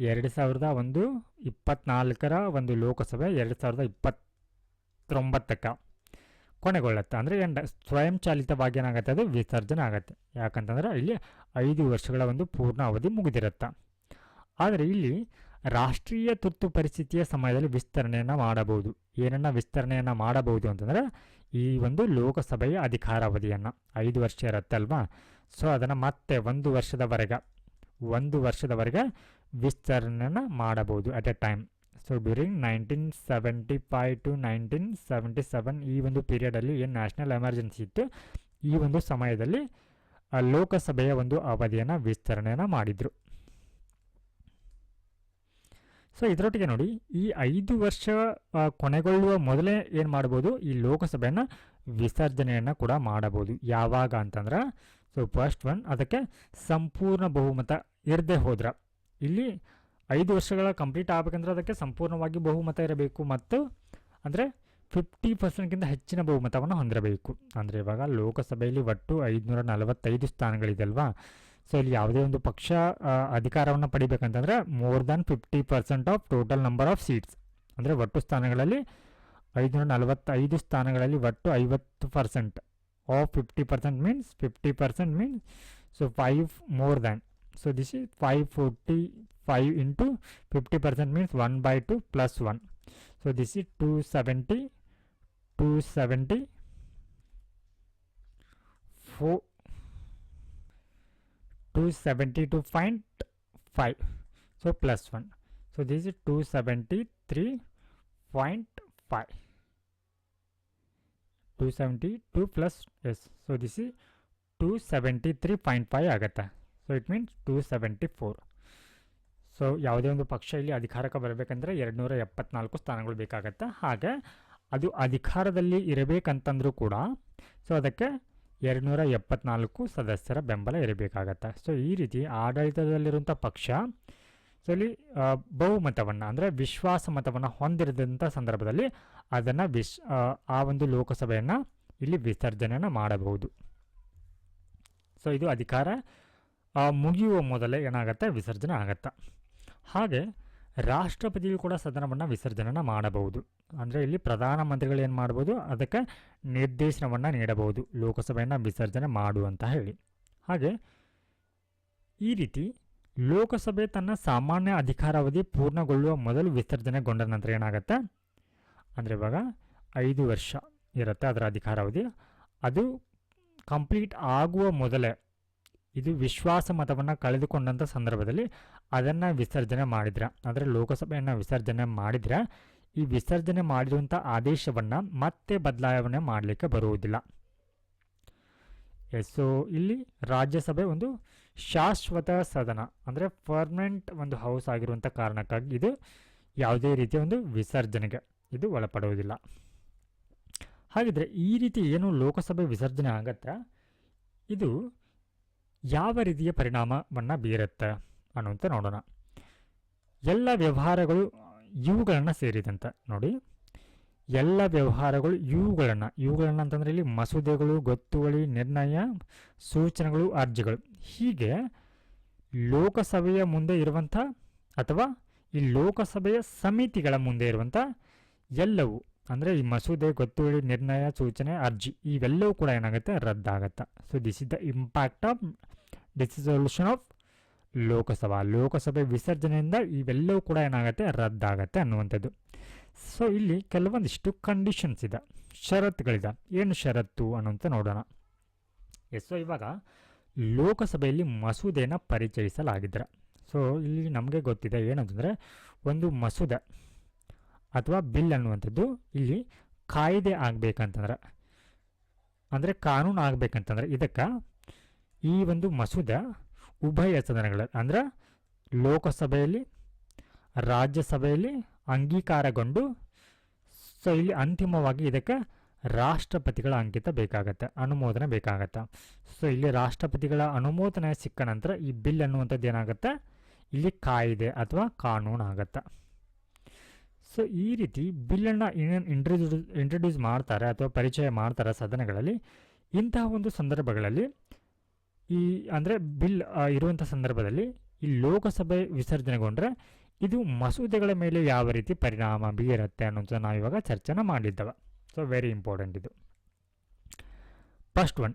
2024 ಒಂದು ಲೋಕಸಭೆ 2029 ಕೊನೆಗೊಳ್ಳುತ್ತೆ. ಅಂದರೆ ಸ್ವಯಂ ಚಾಲಿತವಾಗಿ ಏನಾಗುತ್ತೆ, ಅದು ವಿಸರ್ಜನೆ ಆಗುತ್ತೆ. ಯಾಕಂತಂದರೆ ಇಲ್ಲಿ 5 ವರ್ಷಗಳ ಒಂದು ಪೂರ್ಣ ಅವಧಿ ಮುಗಿದಿರುತ್ತೆ. ಆದರೆ ಇಲ್ಲಿ ರಾಷ್ಟ್ರೀಯ ತುರ್ತು ಪರಿಸ್ಥಿತಿಯ ಸಮಯದಲ್ಲಿ ವಿಸ್ತರಣೆಯನ್ನು ಮಾಡಬಹುದು. ಏನನ್ನ ವಿಸ್ತರಣೆಯನ್ನು ಮಾಡಬಹುದು ಅಂತಂದರೆ ಈ ಒಂದು ಲೋಕಸಭೆಯ ಅಧಿಕಾರಾವಧಿಯನ್ನು 5 ವರ್ಷ ಇರುತ್ತೆ ಅಲ್ವಾ, ಸೊ ಅದನ್ನು ಮತ್ತೆ 1 ವರ್ಷದವರೆಗೆ ವಿಸ್ತರಣೆಯನ್ನು ಮಾಡಬಹುದು at A time. So during 1975 to 1977 ಈ ಒಂದು ಪೀರಿಯಡಲ್ಲಿ ಏನು ನ್ಯಾಷನಲ್ ಎಮರ್ಜೆನ್ಸಿ ಇತ್ತು, ಈ ಒಂದು ಸಮಯದಲ್ಲಿ ಲೋಕಸಭೆಯ ಒಂದು ಅವಧಿಯನ್ನು ವಿಸ್ತರಣೆಯನ್ನು ಮಾಡಿದರು. ಸೊ ಇದರೊಟ್ಟಿಗೆ ನೋಡಿ, ಈ 5 ವರ್ಷ ಕೊನೆಗೊಳ್ಳುವ ಮೊದಲೇ ಏನು ಮಾಡ್ಬೋದು, ಈ ಲೋಕಸಭೆಯನ್ನು ವಿಸರ್ಜನೆಯನ್ನು ಕೂಡ ಮಾಡಬಹುದು. ಯಾವಾಗ ಅಂತಂದ್ರೆ, ಸೊ ಫಸ್ಟ್ ಒನ್, ಅದಕ್ಕೆ ಸಂಪೂರ್ಣ ಬಹುಮತ ಇರದೆ ಹೋದ್ರೆ, ಇಲ್ಲಿ 5 ವರ್ಷಗಳ ಕಂಪ್ಲೀಟ್ ಆಗಬೇಕಂದ್ರೆ ಅದಕ್ಕೆ ಸಂಪೂರ್ಣವಾಗಿ ಬಹುಮತ ಇರಬೇಕು ಮತ್ತು ಅಂದರೆ 50%ಗಿಂತ ಹೆಚ್ಚಿನ ಬಹುಮತವನ್ನು ಹೊಂದಿರಬೇಕು. ಅಂದರೆ ಇವಾಗ ಲೋಕಸಭೆಯಲ್ಲಿ ಒಟ್ಟು 545 ಸ್ಥಾನಗಳಿದೆ ಅಲ್ವಾ, ಸೊ ಇಲ್ಲಿ ಯಾವುದೇ ಒಂದು ಪಕ್ಷ ಅಧಿಕಾರವನ್ನು ಪಡಿಬೇಕಂತಂದರೆ more than 50% of total number of seats, ಅಂದರೆ ಒಟ್ಟು ಸ್ಥಾನಗಳಲ್ಲಿ 545 ಸ್ಥಾನಗಳಲ್ಲಿ ಒಟ್ಟು 50% of 50% means so 5 more than. So this is 545 into 50% means 1/2 plus 1. So this is 270 272.5. So plus 1. So so this is 273.5. 272 plus yes, so this is 273.5 ಆಗುತ್ತೆ. So it means 274. So ಯಾವುದೇ ಒಂದು ಪಕ್ಷ ಇಲ್ಲಿ ಅಧಿಕಾರಕ್ಕೆ ಬರಬೇಕಂದ್ರೆ 274 ಸ್ಥಾನಗಳು ಬೇಕಾಗತ್ತೆ. ಹಾಗೆ ಅದು ಅಧಿಕಾರದಲ್ಲಿ ಇರಬೇಕಂತಂದ್ರೂ ಕೂಡ ಸೊ ಅದಕ್ಕೆ 274 ಸದಸ್ಯರ ಬೆಂಬಲ ಇರಬೇಕಾಗತ್ತೆ. ಸೊ ಈ ರೀತಿ ಆಡಳಿತದಲ್ಲಿರುವಂಥ ಪಕ್ಷ ಸೊ ಇಲ್ಲಿ ಬಹುಮತವನ್ನು ಅಂದರೆ ವಿಶ್ವಾಸ ಮತವನ್ನು ಹೊಂದಿರದಂಥ ಸಂದರ್ಭದಲ್ಲಿ ಅದನ್ನು ಆ ಒಂದು ಲೋಕಸಭೆಯನ್ನು ಇಲ್ಲಿ ವಿಸರ್ಜನೆಯನ್ನು ಮಾಡಬಹುದು. ಸೊ ಇದು ಅಧಿಕಾರ ಮುಗಿಯುವ ಮೊದಲೇ ಏನಾಗುತ್ತೆ, ವಿಸರ್ಜನೆ ಆಗತ್ತೆ. ಹಾಗೆ ರಾಷ್ಟ್ರಪತಿಯು ಕೂಡ ಸದನವನ್ನು ವಿಸರ್ಜನೆಯನ್ನು ಮಾಡಬಹುದು. ಅಂದರೆ ಇಲ್ಲಿ ಪ್ರಧಾನಮಂತ್ರಿಗಳು ಏನು ಮಾಡ್ಬೋದು, ಅದಕ್ಕೆ ನಿರ್ದೇಶನವನ್ನು ನೀಡಬಹುದು ಲೋಕಸಭೆಯನ್ನು ವಿಸರ್ಜನೆ ಮಾಡು ಅಂತ ಹೇಳಿ. ಹಾಗೆ ಈ ರೀತಿ ಲೋಕಸಭೆ ತನ್ನ ಸಾಮಾನ್ಯ ಅಧಿಕಾರಾವಧಿ ಪೂರ್ಣಗೊಳ್ಳುವ ಮೊದಲು ವಿಸರ್ಜನೆಗೊಂಡ ನಂತರ ಏನಾಗುತ್ತೆ ಅಂದರೆ ಇವಾಗ 5 ವರ್ಷ ಇರುತ್ತೆ ಅದರ ಅಧಿಕಾರಾವಧಿ. ಅದು ಕಂಪ್ಲೀಟ್ ಆಗುವ ಮೊದಲೇ ಇದು ವಿಶ್ವಾಸ ಮತವನ್ನು ಕಳೆದುಕೊಂಡಂಥ ಸಂದರ್ಭದಲ್ಲಿ ಅದನ್ನು ವಿಸರ್ಜನೆ ಮಾಡಿದ್ರೆ, ಅಂದರೆ ಲೋಕಸಭೆಯನ್ನು ವಿಸರ್ಜನೆ ಮಾಡಿದರೆ ಈ ವಿಸರ್ಜನೆ ಮಾಡಿರುವಂಥ ಆದೇಶವನ್ನು ಮತ್ತೆ ಬದಲಾವಣೆ ಮಾಡಲಿಕ್ಕೆ ಬರುವುದಿಲ್ಲ. ಸೊ ಇಲ್ಲಿ ರಾಜ್ಯಸಭೆ ಒಂದು ಶಾಶ್ವತ ಸದನ ಅಂದರೆ ಪರ್ಮನೆಂಟ್ ಒಂದು ಹೌಸ್ ಆಗಿರುವಂಥ ಕಾರಣಕ್ಕಾಗಿ ಇದು ಯಾವುದೇ ರೀತಿಯ ಒಂದು ವಿಸರ್ಜನೆಗೆ ಇದು ಒಳಪಡುವುದಿಲ್ಲ. ಹಾಗಿದ್ರೆ ಈ ರೀತಿ ಏನು ಲೋಕಸಭೆ ವಿಸರ್ಜನೆ ಆಗತ್ತೆ, ಇದು ಯಾವ ರೀತಿಯ ಪರಿಣಾಮವನ್ನು ಬೀರುತ್ತೆ ಅನ್ನುವಂಥ ನೋಡೋಣ. ಎಲ್ಲ ವ್ಯವಹಾರಗಳು ಇವುಗಳನ್ನು ಸೇರಿದಂತೆ ನೋಡಿ, ಎಲ್ಲ ವ್ಯವಹಾರಗಳು ಇವುಗಳನ್ನು ಅಂತಂದರೆ ಇಲ್ಲಿ ಮಸೂದೆಗಳು, ಗೊತ್ತುವಳಿ, ನಿರ್ಣಯ, ಸೂಚನೆಗಳು, ಅರ್ಜಿಗಳು, ಹೀಗೆ ಲೋಕಸಭೆಯ ಮುಂದೆ ಇರುವಂಥ ಅಥವಾ ಈ ಲೋಕಸಭೆಯ ಸಮಿತಿಗಳ ಮುಂದೆ ಇರುವಂಥ ಎಲ್ಲವೂ ಅಂದರೆ ಈ ಮಸೂದೆ, ಗೊತ್ತುವಳಿ, ನಿರ್ಣಯ, ಸೂಚನೆ, ಅರ್ಜಿ ಇವೆಲ್ಲವೂ ಕೂಡ ಏನಾಗುತ್ತೆ, ರದ್ದಾಗತ್ತೆ. So this is the impact of dissolution of Lok Sabha ವಿಸರ್ಜನೆಯಿಂದ ಇವೆಲ್ಲವೂ ಕೂಡ ಏನಾಗುತ್ತೆ, ರದ್ದಾಗತ್ತೆ ಅನ್ನುವಂಥದ್ದು. ಸೊ ಇಲ್ಲಿ ಕೆಲವೊಂದಿಷ್ಟು ಕಂಡೀಷನ್ಸ್ ಇದೆ, ಷರತ್ತುಗಳಿದೆ. ಏನು ಷರತ್ತು ಅನ್ನುವಂಥ ನೋಡೋಣ. ಸೊ ಇವಾಗ ಲೋಕಸಭೆಯಲ್ಲಿ ಮಸೂದೆಯನ್ನು ಪರಿಚಯಿಸಲಾಗಿದ್ದರೆ, ಸೊ ಇಲ್ಲಿ ನಮಗೆ ಗೊತ್ತಿದೆ ಏನಂತಂದರೆ ಒಂದು ಮಸೂದೆ ಅಥವಾ ಬಿಲ್ ಅನ್ನುವಂಥದ್ದು ಇಲ್ಲಿ ಕಾಯ್ದೆ ಆಗಬೇಕಂತಂದ್ರೆ ಅಂದರೆ ಕಾನೂನು ಆಗಬೇಕಂತಂದ್ರೆ ಇದಕ್ಕೆ ಈ ಒಂದು ಮಸೂದೆ ಉಭಯ ಸದನಗಳ ಅಂದರೆ ಲೋಕಸಭೆಯಲ್ಲಿ, ರಾಜ್ಯಸಭೆಯಲ್ಲಿ ಅಂಗೀಕಾರಗೊಂಡು ಸೊ ಇಲ್ಲಿ ಅಂತಿಮವಾಗಿ ಇದಕ್ಕೆ ರಾಷ್ಟ್ರಪತಿಗಳ ಅಂಕಿತ ಬೇಕಾಗತ್ತೆ, ಅನುಮೋದನೆ ಬೇಕಾಗತ್ತೆ. ಸೊ ಇಲ್ಲಿ ರಾಷ್ಟ್ರಪತಿಗಳ ಅನುಮೋದನೆ ಸಿಕ್ಕ ನಂತರ ಈ ಬಿಲ್ ಅನ್ನುವಂಥದ್ದು ಏನಾಗುತ್ತೆ, ಇಲ್ಲಿ ಕಾಯ್ದೆ ಅಥವಾ ಕಾನೂನು ಆಗತ್ತೆ. ಸೊ ಈ ರೀತಿ ಬಿಲ್ಲನ್ನು ಇಂಟ್ರೊಡ್ಯೂಸ್ ಮಾಡ್ತಾರೆ ಅಥವಾ ಪರಿಚಯ ಮಾಡ್ತಾರೆ ಸದನಗಳಲ್ಲಿ. ಇಂತಹ ಒಂದು ಸಂದರ್ಭಗಳಲ್ಲಿ ಈ ಅಂದರೆ ಬಿಲ್ ಇರುವಂಥ ಸಂದರ್ಭದಲ್ಲಿ ಈ ಲೋಕಸಭೆ ವಿಸರ್ಜನೆಗೊಂಡ್ರೆ ಇದು ಮಸೂದೆಗಳ ಮೇಲೆ ಯಾವ ರೀತಿ ಪರಿಣಾಮ ಬೀರುತ್ತೆ ಅನ್ನೋದು ನಾವಿವಾಗ ಚರ್ಚೆನ ಮಾಡಿದ್ದೇವೆ. ಸೊ ವೆರಿ ಇಂಪಾರ್ಟೆಂಟ್ ಇದು. ಫಸ್ಟ್ ಒನ್,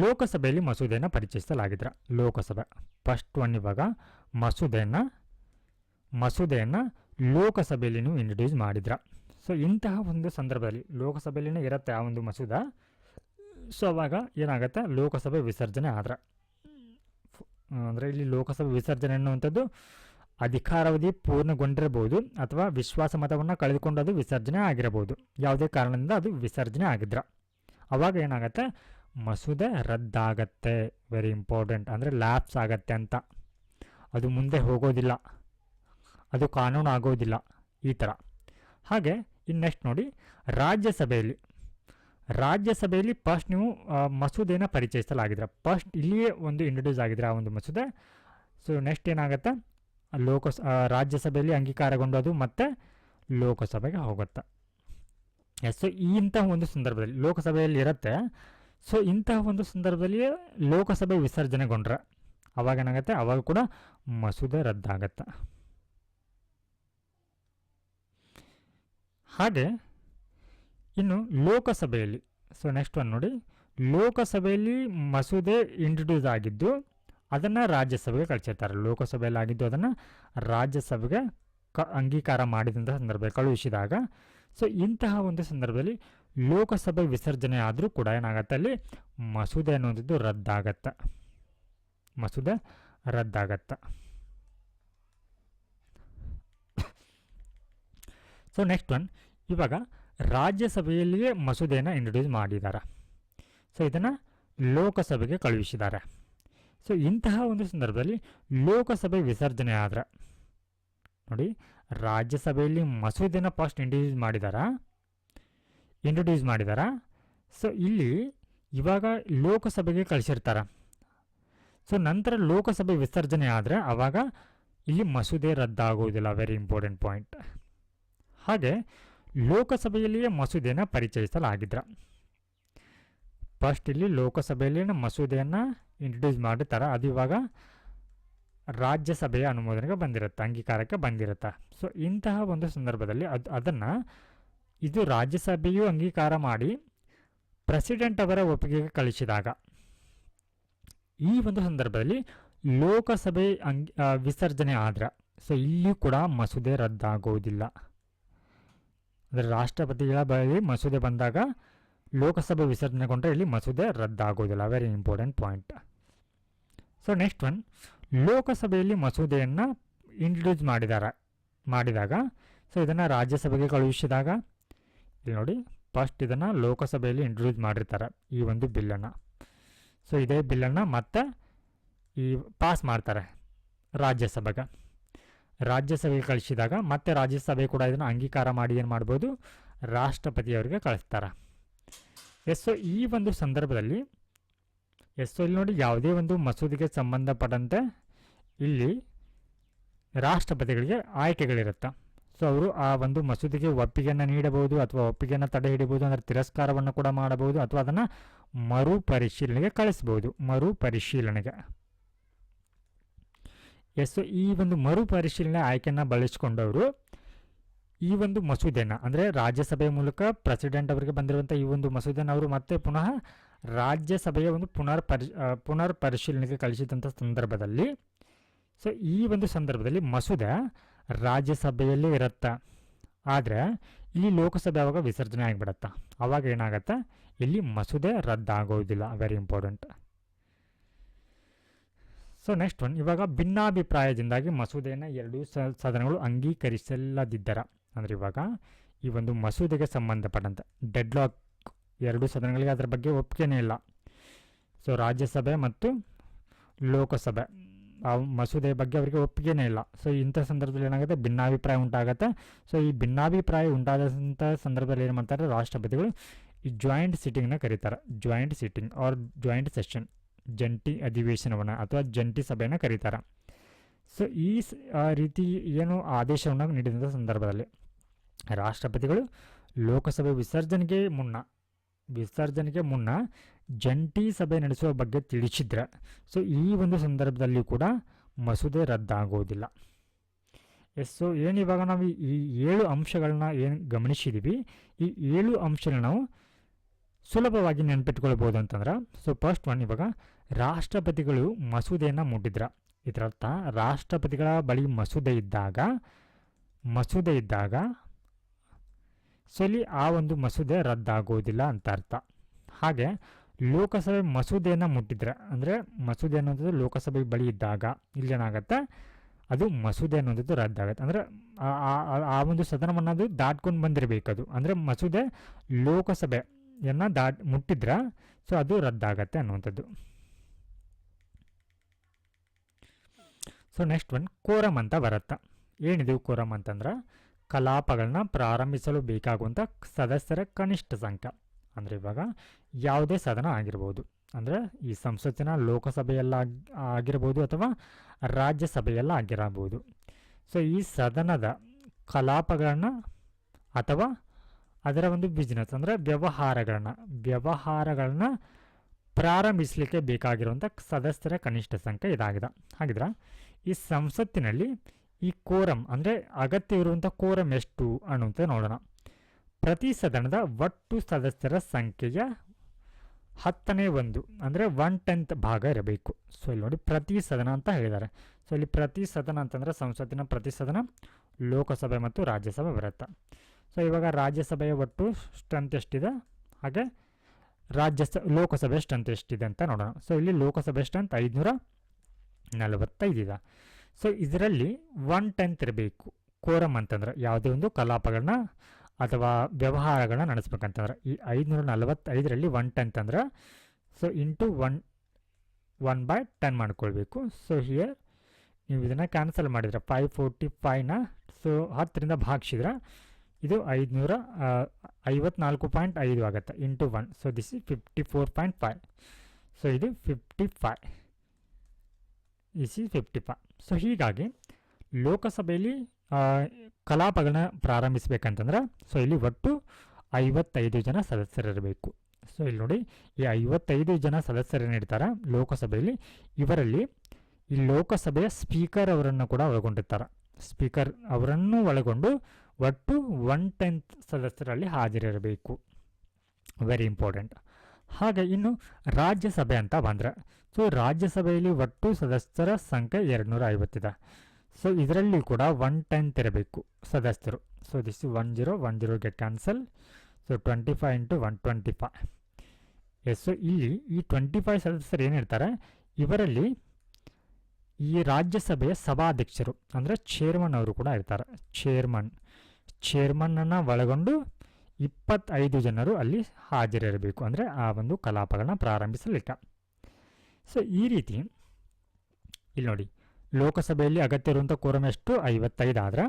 ಲೋಕಸಭೆಯಲ್ಲಿ ಮಸೂದೆಯನ್ನು ಪರಿಚಯಿಸಲಾಗಿದ್ರೆ ಲೋಕಸಭೆ ಫಸ್ಟ್ ಒನ್ ಇವಾಗ ಮಸೂದೆಯನ್ನು ಲೋಕಸಭೆಯಲ್ಲಿ ನೀವು ಇಂಟ್ರೊಡ್ಯೂಸ್ ಮಾಡಿದ್ರ. ಸೊ ಇಂತಹ ಒಂದು ಸಂದರ್ಭದಲ್ಲಿ ಲೋಕಸಭೆಯಲ್ಲಿನೇ ಇರುತ್ತೆ ಆ ಒಂದು ಮಸೂದ. ಸೊ ಅವಾಗ ಏನಾಗುತ್ತೆ, ಲೋಕಸಭೆ ವಿಸರ್ಜನೆ ಆದ್ರೆ ಅಂದರೆ ಇಲ್ಲಿ ಲೋಕಸಭೆ ವಿಸರ್ಜನೆ ಅನ್ನುವಂಥದ್ದು ಅಧಿಕಾರಾವಧಿ ಪೂರ್ಣಗೊಂಡಿರಬಹುದು ಅಥವಾ ವಿಶ್ವಾಸ ಮತವನ್ನು ಕಳೆದುಕೊಂಡದು ವಿಸರ್ಜನೆ ಆಗಿರಬಹುದು. ಯಾವುದೇ ಕಾರಣದಿಂದ ಅದು ವಿಸರ್ಜನೆ ಆಗಿದ್ರೆ ಅವಾಗ ಏನಾಗುತ್ತೆ, ಮಸೂದೆ ರದ್ದಾಗತ್ತೆ. ವೆರಿ ಇಂಪಾರ್ಟೆಂಟ್, ಅಂದರೆ ಲ್ಯಾಪ್ಸ್ ಆಗತ್ತೆ ಅಂತ, ಅದು ಮುಂದೆ ಹೋಗೋದಿಲ್ಲ, ಅದು ಕಾನೂನು ಆಗೋದಿಲ್ಲ ಈ ಥರ. ಹಾಗೆ ಇನ್ನು ನೆಕ್ಸ್ಟ್ ನೋಡಿ, ರಾಜ್ಯಸಭೆಯಲ್ಲಿ ಫಸ್ಟ್ ನೀವು ಮಸೂದೆಯನ್ನು ಪರಿಚಯಿಸಲಾಗಿದ್ರೆ, ಫಸ್ಟ್ ಇಲ್ಲಿಯೇ ಒಂದು ಇಂಟ್ರೊಡ್ಯೂಸ್ ಆಗಿದ್ರೆ ಆ ಒಂದು ಮಸೂದೆ. ಸೊ ನೆಕ್ಸ್ಟ್ ಏನಾಗುತ್ತೆ, ರಾಜ್ಯಸಭೆಯಲ್ಲಿ ಅಂಗೀಕಾರಗೊಂಡು ಅದು ಮತ್ತೆ ಲೋಕಸಭೆಗೆ ಹೋಗುತ್ತೆ. ಸೊ ಇಂತಹ ಒಂದು ಸಂದರ್ಭದಲ್ಲಿ ಲೋಕಸಭೆಯಲ್ಲಿ ಇರುತ್ತೆ. ಸೊ ಇಂತಹ ಒಂದು ಸಂದರ್ಭದಲ್ಲಿ ಲೋಕಸಭೆ ವಿಸರ್ಜನೆಗೊಂಡ್ರೆ ಅವಾಗ ಏನಾಗುತ್ತೆ, ಅವಾಗ ಕೂಡ ಮಸೂದೆ ರದ್ದಾಗತ್ತೆ. ಹಾಗೆ ಇನ್ನು ಲೋಕಸಭೆಯಲ್ಲಿ, ಸೊ ನೆಕ್ಸ್ಟ್ ಒನ್ ನೋಡಿ, ಲೋಕಸಭೆಯಲ್ಲಿ ಮಸೂದೆ ಇಂಟ್ರೊಡ್ಯೂಸ್ ಆಗಿದ್ದು ಅದನ್ನು ರಾಜ್ಯಸಭೆಗೆ ಕಳಿಸಿರ್ತಾರೆ. ಲೋಕಸಭೆಯಲ್ಲಿ ಆಗಿದ್ದು ಅದನ್ನು ರಾಜ್ಯಸಭೆಗೆ ಅಂಗೀಕಾರ ಮಾಡಿದಂಥ ಸಂದರ್ಭದಲ್ಲಿ ಕಳುಹಿಸಿದಾಗ, ಸೊ ಇಂತಹ ಒಂದು ಸಂದರ್ಭದಲ್ಲಿ ಲೋಕಸಭೆ ವಿಸರ್ಜನೆ ಆದರೂ ಕೂಡ ಏನಾಗತ್ತೆ, ಅಲ್ಲಿ ಮಸೂದೆ ಅನ್ನುವಂಥದ್ದು ಮಸೂದೆ ರದ್ದಾಗತ್ತೆ. ಸೊ ನೆಕ್ಸ್ಟ್ ಒನ್, ಇವಾಗ ರಾಜ್ಯಸಭೆಯಲ್ಲಿಯೇ ಮಸೂದೆಯನ್ನು ಇಂಟ್ರೊಡ್ಯೂಸ್ ಮಾಡಿದ್ದಾರೆ. ಸೊ ಇದನ್ನು ಲೋಕಸಭೆಗೆ ಕಳುಹಿಸಿದ್ದಾರೆ. ಸೊ ಇಂತಹ ಒಂದು ಸಂದರ್ಭದಲ್ಲಿ ಲೋಕಸಭೆ ವಿಸರ್ಜನೆ ಆದರೆ ನೋಡಿ, ರಾಜ್ಯಸಭೆಯಲ್ಲಿ ಮಸೂದೆನ ಫಸ್ಟ್ ಇಂಟ್ರೊಡ್ಯೂಸ್ ಮಾಡಿದಾರ. ಸೊ ಇಲ್ಲಿ ಇವಾಗ ಲೋಕಸಭೆಗೆ ಕಳಿಸಿರ್ತಾರೆ. ಸೊ ನಂತರ ಲೋಕಸಭೆ ವಿಸರ್ಜನೆ ಆದರೆ ಆವಾಗ ಇಲ್ಲಿ ಮಸೂದೆ ರದ್ದಾಗುವುದಿಲ್ಲ. Very important point. ಹಾಗೆ ಲೋಕಸಭೆಯಲ್ಲಿಯೇ ಮಸೂದೆಯನ್ನು ಪರಿಚಯಿಸಲಾಗಿದ್ರ. ಫಸ್ಟ್ ಇಲ್ಲಿ ಲೋಕಸಭೆಯಲ್ಲಿ ಮಸೂದೆಯನ್ನು ಇಂಟ್ರೊಡ್ಯೂಸ್ ಮಾಡಿರ್ತಾರೆ, ಅದು ಇವಾಗ ರಾಜ್ಯಸಭೆಯ ಅನುಮೋದನೆಗೆ ಬಂದಿರುತ್ತೆ, ಅಂಗೀಕಾರಕ್ಕೆ ಬಂದಿರುತ್ತೆ. ಸೊ ಇಂತಹ ಒಂದು ಸಂದರ್ಭದಲ್ಲಿ ಅದನ್ನು ಇದು ರಾಜ್ಯಸಭೆಯು ಅಂಗೀಕಾರ ಮಾಡಿ ಪ್ರೆಸಿಡೆಂಟ್ ಅವರ ಒಪ್ಪಿಗೆಗೆ ಕಳಿಸಿದಾಗ ಈ ಒಂದು ಸಂದರ್ಭದಲ್ಲಿ ಲೋಕಸಭೆ ವಿಸರ್ಜನೆ ಆದ್ರೆ ಸೊ ಇಲ್ಲಿ ಕೂಡ ಮಸೂದೆ ರದ್ದಾಗುವುದಿಲ್ಲ. ಅಂದರೆ ರಾಷ್ಟ್ರಪತಿಗಳ ಬಳಿ ಮಸೂದೆ ಬಂದಾಗ ಲೋಕಸಭೆ ವಿಸರ್ಜನೆಗೊಂಡ್ರೆ ಇಲ್ಲಿ ಮಸೂದೆ ರದ್ದಾಗುವುದಿಲ್ಲ. Very important point. So next one, ಲೋಕಸಭೆಯಲ್ಲಿ ಮಸೂದೆಯನ್ನು ಇಂಟ್ರೊಡ್ಯೂಸ್ ಮಾಡಿದಾಗ ಸೊ ಇದನ್ನು ರಾಜ್ಯಸಭೆಗೆ ಕಳುಹಿಸಿದಾಗ ಇಲ್ಲಿ ನೋಡಿ, ಫಸ್ಟ್ ಇದನ್ನು ಲೋಕಸಭೆಯಲ್ಲಿ ಇಂಟ್ರೊಡ್ಯೂಸ್ ಮಾಡಿರ್ತಾರೆ ಈ ಒಂದು ಬಿಲ್ಲನ್ನು. ಸೊ ಇದೇ ಬಿಲ್ಲನ್ನು ಮತ್ತೆ ಈ ಪಾಸ್ ಮಾಡ್ತಾರೆ ರಾಜ್ಯಸಭೆಗೆ ಕಳಿಸಿದಾಗ ಮತ್ತೆ ರಾಜ್ಯಸಭೆ ಕೂಡ ಇದನ್ನು ಅಂಗೀಕಾರ ಮಾಡಿ ಏನು ಮಾಡ್ಬೋದು, ರಾಷ್ಟ್ರಪತಿಯವರಿಗೆ ಕಳಿಸ್ತಾರೆ. ಸೊ ಈ ಒಂದು ಸಂದರ್ಭದಲ್ಲಿ ಇಲ್ಲಿ ನೋಡಿ, ಯಾವುದೇ ಒಂದು ಮಸೂದೆಗೆ ಸಂಬಂಧಪಟ್ಟಂತೆ ಇಲ್ಲಿ ರಾಷ್ಟ್ರಪತಿಗಳಿಗೆ ಆಯ್ಕೆಗಳಿರುತ್ತೆ. ಸೊ ಅವರು ಆ ಒಂದು ಮಸೂದೆಗೆ ಒಪ್ಪಿಗೆಯನ್ನು ನೀಡಬಹುದು ಅಥವಾ ಒಪ್ಪಿಗೆಯನ್ನು ತಡೆ ಹಿಡಿಬಹುದು, ಅಂದರೆ ತಿರಸ್ಕಾರವನ್ನು ಕೂಡ ಮಾಡಬಹುದು ಅಥವಾ ಅದನ್ನು ಮರುಪರಿಶೀಲನೆಗೆ ಕಳಿಸಬಹುದು. ಈ ಒಂದು ಮರುಪರಿಶೀಲನೆ ಆಯ್ಕೆಯನ್ನು ಬಳಸಿಕೊಂಡವರು ಈ ಒಂದು ಮಸೂದೆಯನ್ನು, ಅಂದರೆ ರಾಜ್ಯಸಭೆಯ ಮೂಲಕ ಪ್ರೆಸಿಡೆಂಟ್ ಅವರಿಗೆ ಬಂದಿರುವಂಥ ಈ ಒಂದು ಮಸೂದೆಯನ್ನು ಅವರು ಮತ್ತೆ ಪುನಃ ರಾಜ್ಯಸಭೆಯ ಒಂದು ಪುನರ್ ಪರಿಶೀಲನೆಗೆ ಕಳಿಸಿದಂಥ ಸಂದರ್ಭದಲ್ಲಿ ಸೊ ಈ ಒಂದು ಸಂದರ್ಭದಲ್ಲಿ ಮಸೂದೆ ರಾಜ್ಯಸಭೆಯಲ್ಲೇ ಇರುತ್ತೆ, ಆದರೆ ಇಲ್ಲಿ ಲೋಕಸಭೆ ಆವಾಗ ವಿಸರ್ಜನೆ ಆಗಿಬಿಡುತ್ತೆ. ಆವಾಗ ಏನಾಗುತ್ತೆ, ಇಲ್ಲಿ ಮಸೂದೆ ರದ್ದಾಗೋದಿಲ್ಲ. Very important. So next one, ಇವಾಗ ಭಿನ್ನಾಭಿಪ್ರಾಯದಿಂದಾಗಿ ಮಸೂದೆಯನ್ನು ಎರಡೂ ಸದನಗಳು ಅಂಗೀಕರಿಸಲ್ಲದಿದ್ದರೆ, ಅಂದರೆ ಇವಾಗ ಈ ಒಂದು ಮಸೂದೆಗೆ ಸಂಬಂಧಪಟ್ಟಂತೆ ಡೆಡ್ಲಾಕ್, ಎರಡೂ ಸದನಗಳಿಗೆ ಅದರ ಬಗ್ಗೆ ಒಪ್ಪಿಗೆನೇ ಇಲ್ಲ. ಸೊ ರಾಜ್ಯಸಭೆ ಮತ್ತು ಲೋಕಸಭೆ ಆ ಮಸೂದೆ ಬಗ್ಗೆ ಅವರಿಗೆ ಒಪ್ಪಿಗೆನೇ ಇಲ್ಲ. ಸೊ ಇಂಥ ಸಂದರ್ಭದಲ್ಲಿ ಏನಾಗುತ್ತೆ, ಭಿನ್ನಾಭಿಪ್ರಾಯ ಉಂಟಾಗುತ್ತೆ. ಸೊ ಈ ಭಿನ್ನಾಭಿಪ್ರಾಯ ಉಂಟಾದಂಥ ಸಂದರ್ಭದಲ್ಲಿ ಏನು ಮಾಡ್ತಾರೆ, ರಾಷ್ಟ್ರಪತಿಗಳು ಈ ಜಾಯಿಂಟ್ ಸಿಟ್ಟಿಂಗ್ನ ಕರೀತಾರೆ. Joint sitting or joint session, ಜಂಟಿ ಅಧಿವೇಶನವನ್ನು ಅಥವಾ ಜಂಟಿ ಸಭೆಯನ್ನು ಕರೀತಾರೆ. ಸೊ ಈ ರೀತಿ ಏನು ಆದೇಶವನ್ನು ನೀಡಿದಂಥ ಸಂದರ್ಭದಲ್ಲಿ ರಾಷ್ಟ್ರಪತಿಗಳು ಲೋಕಸಭೆ ವಿಸರ್ಜನೆಗೆ ಮುನ್ನ ಜಂಟಿ ಸಭೆ ನಡೆಸುವ ಬಗ್ಗೆ ತಿಳಿಸಿದ್ರೆ ಸೊ ಈ ಒಂದು ಸಂದರ್ಭದಲ್ಲಿ ಕೂಡ ಮಸೂದೆ ರದ್ದಾಗೋದಿಲ್ಲ. ಸೊ ಏನಿವಾಗ ನಾವು ಈ 7 ಅಂಶಗಳನ್ನ ಏನು ಗಮನಿಸಿದ್ದೀವಿ, ಈ 7 ಅಂಶಗಳನ್ನ ನಾವು ಸುಲಭವಾಗಿ ನೆನಪಿಟ್ಕೊಳ್ಬೋದು ಅಂತಂದ್ರೆ, ಸೊ ಫಸ್ಟ್ ಒನ್, ಇವಾಗ ರಾಷ್ಟ್ರಪತಿಗಳು ಮಸೂದೆಯನ್ನು ಮುಟ್ಟಿದ್ರ, ಇದರರ್ಥ ರಾಷ್ಟ್ರಪತಿಗಳ ಬಳಿ ಮಸೂದೆ ಇದ್ದಾಗ ಸೊ ಇಲ್ಲಿ ಆ ಒಂದು ಮಸೂದೆ ರದ್ದಾಗೋದಿಲ್ಲ ಅಂತ ಅರ್ಥ. ಹಾಗೆ ಲೋಕಸಭೆ ಮಸೂದೆಯನ್ನು ಮುಟ್ಟಿದ್ರೆ, ಅಂದರೆ ಮಸೂದೆ ಅನ್ನೋಂಥದ್ದು ಲೋಕಸಭೆ ಬಳಿ ಇದ್ದಾಗ ಇಲ್ಲೇನಾಗತ್ತೆ, ಅದು ಮಸೂದೆ ಅನ್ನೋಂಥದ್ದು ರದ್ದಾಗತ್ತೆ. ಅಂದರೆ ಆ ಒಂದು ಸದನವನ್ನು ದಾಟ್ಕೊಂಡು ಬಂದಿರಬೇಕದು, ಅಂದರೆ ಮಸೂದೆ ಲೋಕಸಭೆಯನ್ನು ಮುಟ್ಟಿದ್ರೆ ಸೊ ಅದು ರದ್ದಾಗತ್ತೆ ಅನ್ನುವಂಥದ್ದು. ಸೊ ನೆಕ್ಸ್ಟ್ ಒನ್, ಕೋರಮ್ ಅಂತ ಬರುತ್ತೆ. ಏನಿದೆ ಕೋರಮ್ ಅಂತಂದ್ರೆ ಕಲಾಪಗಳನ್ನ ಪ್ರಾರಂಭಿಸಲು ಬೇಕಾಗುವಂಥ ಸದಸ್ಯರ ಕನಿಷ್ಠ ಸಂಖ್ಯೆ. ಅಂದರೆ ಇವಾಗ ಯಾವುದೇ ಸದನ ಆಗಿರ್ಬೋದು, ಅಂದರೆ ಈ ಸಂಸತ್ತಿನ ಲೋಕಸಭೆಯಲ್ಲ ಆಗಿರ್ಬೋದು ಅಥವಾ ರಾಜ್ಯಸಭೆಯಲ್ಲ ಆಗಿರಬಹುದು. ಸೊ ಈ ಸದನದ ಕಲಾಪಗಳನ್ನು ಅಥವಾ ಅದರ ಒಂದು ಬಿಸ್ನೆಸ್ ಅಂದರೆ ವ್ಯವಹಾರಗಳನ್ನ ಪ್ರಾರಂಭಿಸಲಿಕ್ಕೆ ಬೇಕಾಗಿರುವಂಥ ಸದಸ್ಯರ ಕನಿಷ್ಠ ಸಂಖ್ಯೆ ಇದಾಗಿದೆ. ಹಾಗಿದ್ರೆ ಈ ಸಂಸತ್ತಿನಲ್ಲಿ ಈ ಕೋರಮ್ ಅಂದರೆ ಅಗತ್ಯ ಇರುವಂಥ ಕೋರಮ್ ಎಷ್ಟು ಅನ್ನುವಂಥ ನೋಡೋಣ. ಪ್ರತಿ ಸದನದ ಒಟ್ಟು ಸದಸ್ಯರ ಸಂಖ್ಯೆಯ 10/1 ಅಂದರೆ 1/10 ಭಾಗ ಇರಬೇಕು. ಸೊ ಇಲ್ಲಿ ನೋಡಿ, ಪ್ರತಿ ಸದನ ಅಂತ ಹೇಳಿದ್ದಾರೆ. ಸೊ ಇಲ್ಲಿ ಪ್ರತಿ ಸದನ ಅಂತಂದರೆ ಸಂಸತ್ತಿನ ಪ್ರತಿ ಸದನ, ಲೋಕಸಭೆ ಮತ್ತು ರಾಜ್ಯಸಭೆ ಬರುತ್ತೆ. ಸೊ ಇವಾಗ ರಾಜ್ಯಸಭೆಯ ಒಟ್ಟು ಸ್ಟ್ರೆಂತ್ ಎಷ್ಟಿದೆ, ಹಾಗೆ ಲೋಕಸಭೆ ಸ್ಟ್ರೆಂತ್ ಎಷ್ಟಿದೆ ಅಂತ ನೋಡೋಣ. ಸೊ ಇಲ್ಲಿ ಲೋಕಸಭೆ ಸ್ಟ್ರೆಂತ್ 545 ಇದೆ. ಸೊ ಇದರಲ್ಲಿ 1/10 ಇರಬೇಕು ಕೋರಮ್ ಅಂತಂದ್ರೆ ಯಾವುದೇ ಒಂದು ಕಲಾಪಗಳನ್ನ ಅಥವಾ ವ್ಯವಹಾರಗಳನ್ನ ನಡೆಸ್ಬೇಕಂತಂದ್ರೆ ಈ 545ರಲ್ಲಿ 1/10 ಅಂದ್ರೆ ಸೊ ಇಂಟು 1/10 ಮಾಡ್ಕೊಳ್ಬೇಕು. ಸೊ ಹಿಯರ್ ನೀವು ಇದನ್ನು ಕ್ಯಾನ್ಸಲ್ ಮಾಡಿದ್ರೆ 545ನ ಸೊ 10ರಿಂದ ಭಾಗಿಸಿದ್ರೆ ಇದು 554.5 ಆಗುತ್ತೆ into 1. So this is 54.5. So ಇದು 55. This is 55. ಸೊ ಹೀಗಾಗಿ ಲೋಕಸಭೆಯಲ್ಲಿ ಕಲಾಪಗಳನ್ನ ಪ್ರಾರಂಭಿಸಬೇಕಂತಂದ್ರೆ ಸೊ ಇಲ್ಲಿ ಒಟ್ಟು 55 ಜನ ಸದಸ್ಯರಿರಬೇಕು. ಸೊ ಇಲ್ಲಿ ನೋಡಿ ಈ 55 ಜನ ಸದಸ್ಯರೇನಿರ್ತಾರೆ ಲೋಕಸಭೆಯಲ್ಲಿ, ಇವರಲ್ಲಿ ಈ ಲೋಕಸಭೆಯ ಸ್ಪೀಕರ್ ಅವರನ್ನು ಕೂಡ ಒಳಗೊಂಡಿರ್ತಾರೆ. ಸ್ಪೀಕರ್ ಅವರನ್ನು ಒಳಗೊಂಡು ಒಟ್ಟು 1/10 ಸದಸ್ಯರಲ್ಲಿ ಹಾಜರಿರಬೇಕು. Very important. ಹಾಗೆ ಇನ್ನು ರಾಜ್ಯಸಭೆ ಅಂತ ಬಂದರೆ ಸೊ ರಾಜ್ಯಸಭೆಯಲ್ಲಿ ಒಟ್ಟು ಸದಸ್ಯರ ಸಂಖ್ಯೆ 250 ಇದೆ. ಸೊ ಇದರಲ್ಲಿ ಕೂಡ 1/10 ಇರಬೇಕು ಸದಸ್ಯರು. So this 10 get cancel. So 25 into 125. Yes. So ಇಲ್ಲಿ ಈ 25 ಸದಸ್ಯರು ಏನಿರ್ತಾರೆ ಇವರಲ್ಲಿ ಈ ರಾಜ್ಯಸಭೆಯ ಸಭಾಧ್ಯಕ್ಷರು ಅಂದರೆ ಚೇರ್ಮನ್ ಅವರು ಕೂಡ ಇರ್ತಾರೆ. ಚೇರ್ಮನ್ನನ್ನು ಒಳಗೊಂಡು 25 ಜನರು ಅಲ್ಲಿ ಹಾಜರಿರಬೇಕು ಅಂದರೆ ಆ ಒಂದು ಕಲಾಪಗಳನ್ನ ಪ್ರಾರಂಭಿಸಲಿಕ್ಕೆ. ಸೊ ಈ ರೀತಿ ಇಲ್ಲಿ ನೋಡಿ ಲೋಕಸಭೆಯಲ್ಲಿ ಅಗತ್ಯ ಇರುವಂಥ ಕೋರಮ್ ಎಷ್ಟು 55 ಆದರೆ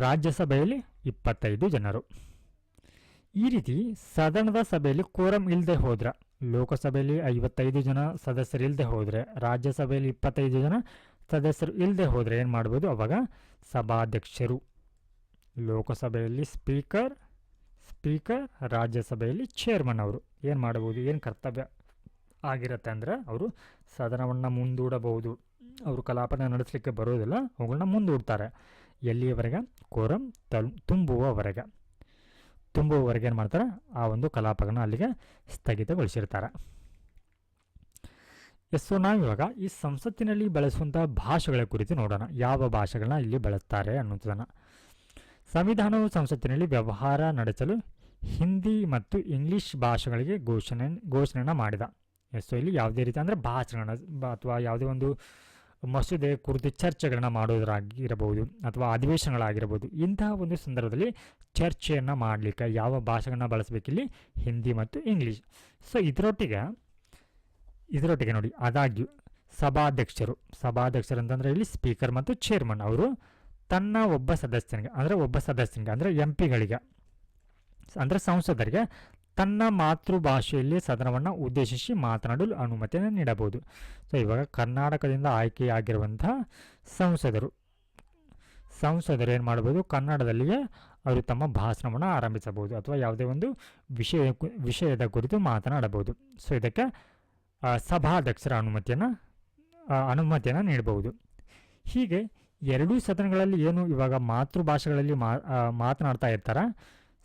ರಾಜ್ಯಸಭೆಯಲ್ಲಿ 25 ಜನರು. ಈ ರೀತಿ ಸದನದ ಸಭೆಯಲ್ಲಿ ಕೋರಮ್ ಇಲ್ಲದೆ ಹೋದ್ರೆ ಲೋಕಸಭೆಯಲ್ಲಿ 55 ಜನ ಸದಸ್ಯರು ಇಲ್ಲದೆ ಹೋದರೆ ರಾಜ್ಯಸಭೆಯಲ್ಲಿ 25 ಜನ ಸದಸ್ಯರು ಇಲ್ಲದೆ ಹೋದರೆ ಏನು ಮಾಡ್ಬೋದು, ಅವಾಗ ಸಭಾಧ್ಯಕ್ಷರು, ಲೋಕಸಭೆಯಲ್ಲಿ ಸ್ಪೀಕರ್, ರಾಜ್ಯಸಭೆಯಲ್ಲಿ ಚೇರ್ಮನ್ ಅವರು ಏನು ಮಾಡಬಹುದು, ಏನು ಕರ್ತವ್ಯ ಆಗಿರುತ್ತೆ ಅಂದರೆ ಅವರು ಸದನವನ್ನು ಮುಂದೂಡಬಹುದು. ಅವರು ಕಲಾಪನ ನಡೆಸಲಿಕ್ಕೆ ಬರೋದಿಲ್ಲ, ಅವುಗಳನ್ನ ಮುಂದೂಡ್ತಾರೆ. ಎಲ್ಲಿಯವರೆಗೆ ಕೋರಮ್ ತುಂಬುವವರೆಗೆ ಏನು ಮಾಡ್ತಾರೆ, ಆ ಒಂದು ಕಲಾಪಗಳನ್ನ ಅಲ್ಲಿಗೆ ಸ್ಥಗಿತಗೊಳಿಸಿರ್ತಾರೆ. ಸೊ ನಾವಿವಾಗ ಈ ಸಂಸತ್ತಿನಲ್ಲಿ ಬಳಸುವಂಥ ಭಾಷೆಗಳ ಕುರಿತು ನೋಡೋಣ. ಯಾವ ಭಾಷೆಗಳನ್ನ ಇಲ್ಲಿ ಬಳಸ್ತಾರೆ ಅನ್ನುವಂಥದ್ದನ್ನು. ಸಂವಿಧಾನವು ಸಂಸತ್ತಿನಲ್ಲಿ ವ್ಯವಹಾರ ನಡೆಸಲು ಹಿಂದಿ ಮತ್ತು ಇಂಗ್ಲೀಷ್ ಭಾಷೆಗಳಿಗೆ ಘೋಷಣೆಯನ್ನು ಮಾಡಿದ. ಸೊ ಇಲ್ಲಿ ಯಾವುದೇ ರೀತಿ ಅಂದರೆ ಭಾಷಣಗಳನ್ನ ಅಥವಾ ಯಾವುದೇ ಒಂದು ಮಸೂದೆ ಕುರಿತು ಚರ್ಚೆಗಳನ್ನ ಮಾಡೋದಾಗಿರಬಹುದು ಅಥವಾ ಅಧಿವೇಶನಗಳಾಗಿರ್ಬೋದು, ಇಂತಹ ಒಂದು ಸಂದರ್ಭದಲ್ಲಿ ಚರ್ಚೆಯನ್ನು ಮಾಡಲಿಕ್ಕೆ ಯಾವ ಭಾಷೆಗಳನ್ನ ಬಳಸಬೇಕಿಲ್ಲಿ, ಹಿಂದಿ ಮತ್ತು ಇಂಗ್ಲೀಷ್. ಸೊ ಇದರೊಟ್ಟಿಗೆ ನೋಡಿ, ಆದಾಗ್ಯೂ ಸಭಾಧ್ಯಕ್ಷರು ಅಂತಂದರೆ ಇಲ್ಲಿ ಸ್ಪೀಕರ್ ಮತ್ತು ಚೇರ್ಮನ್ ಅವರು ತನ್ನ ಒಬ್ಬ ಸದಸ್ಯನಿಗೆ ಅಂದರೆ ಎಂ ಪಿಗಳಿಗೆ ಅಂದರೆ ಸಂಸದರಿಗೆ ತನ್ನ ಮಾತೃಭಾಷೆಯಲ್ಲಿ ಸದನವನ್ನು ಉದ್ದೇಶಿಸಿ ಮಾತನಾಡಲು ಅನುಮತಿಯನ್ನು ನೀಡಬಹುದು. ಸೊ ಇವಾಗ ಕರ್ನಾಟಕದಿಂದ ಆಯ್ಕೆಯಾಗಿರುವಂತಹ ಸಂಸದರು ಏನು ಮಾಡ್ಬೋದು, ಕನ್ನಡದಲ್ಲಿಯೇ ಅವರು ತಮ್ಮ ಭಾಷಣವನ್ನು ಆರಂಭಿಸಬಹುದು ಅಥವಾ ಯಾವುದೇ ಒಂದು ವಿಷಯದ ಕುರಿತು ಮಾತನಾಡಬಹುದು. ಸೊ ಇದಕ್ಕೆ ಸಭಾಧ್ಯಕ್ಷರ ಅನುಮತಿಯನ್ನು ನೀಡಬಹುದು. ಹೀಗೆ ಎರಡೂ ಸದನಗಳಲ್ಲಿ ಏನು ಇವಾಗ ಮಾತೃಭಾಷೆಗಳಲ್ಲಿ ಮಾತನಾಡ್ತಾ ಇರ್ತಾರೆ,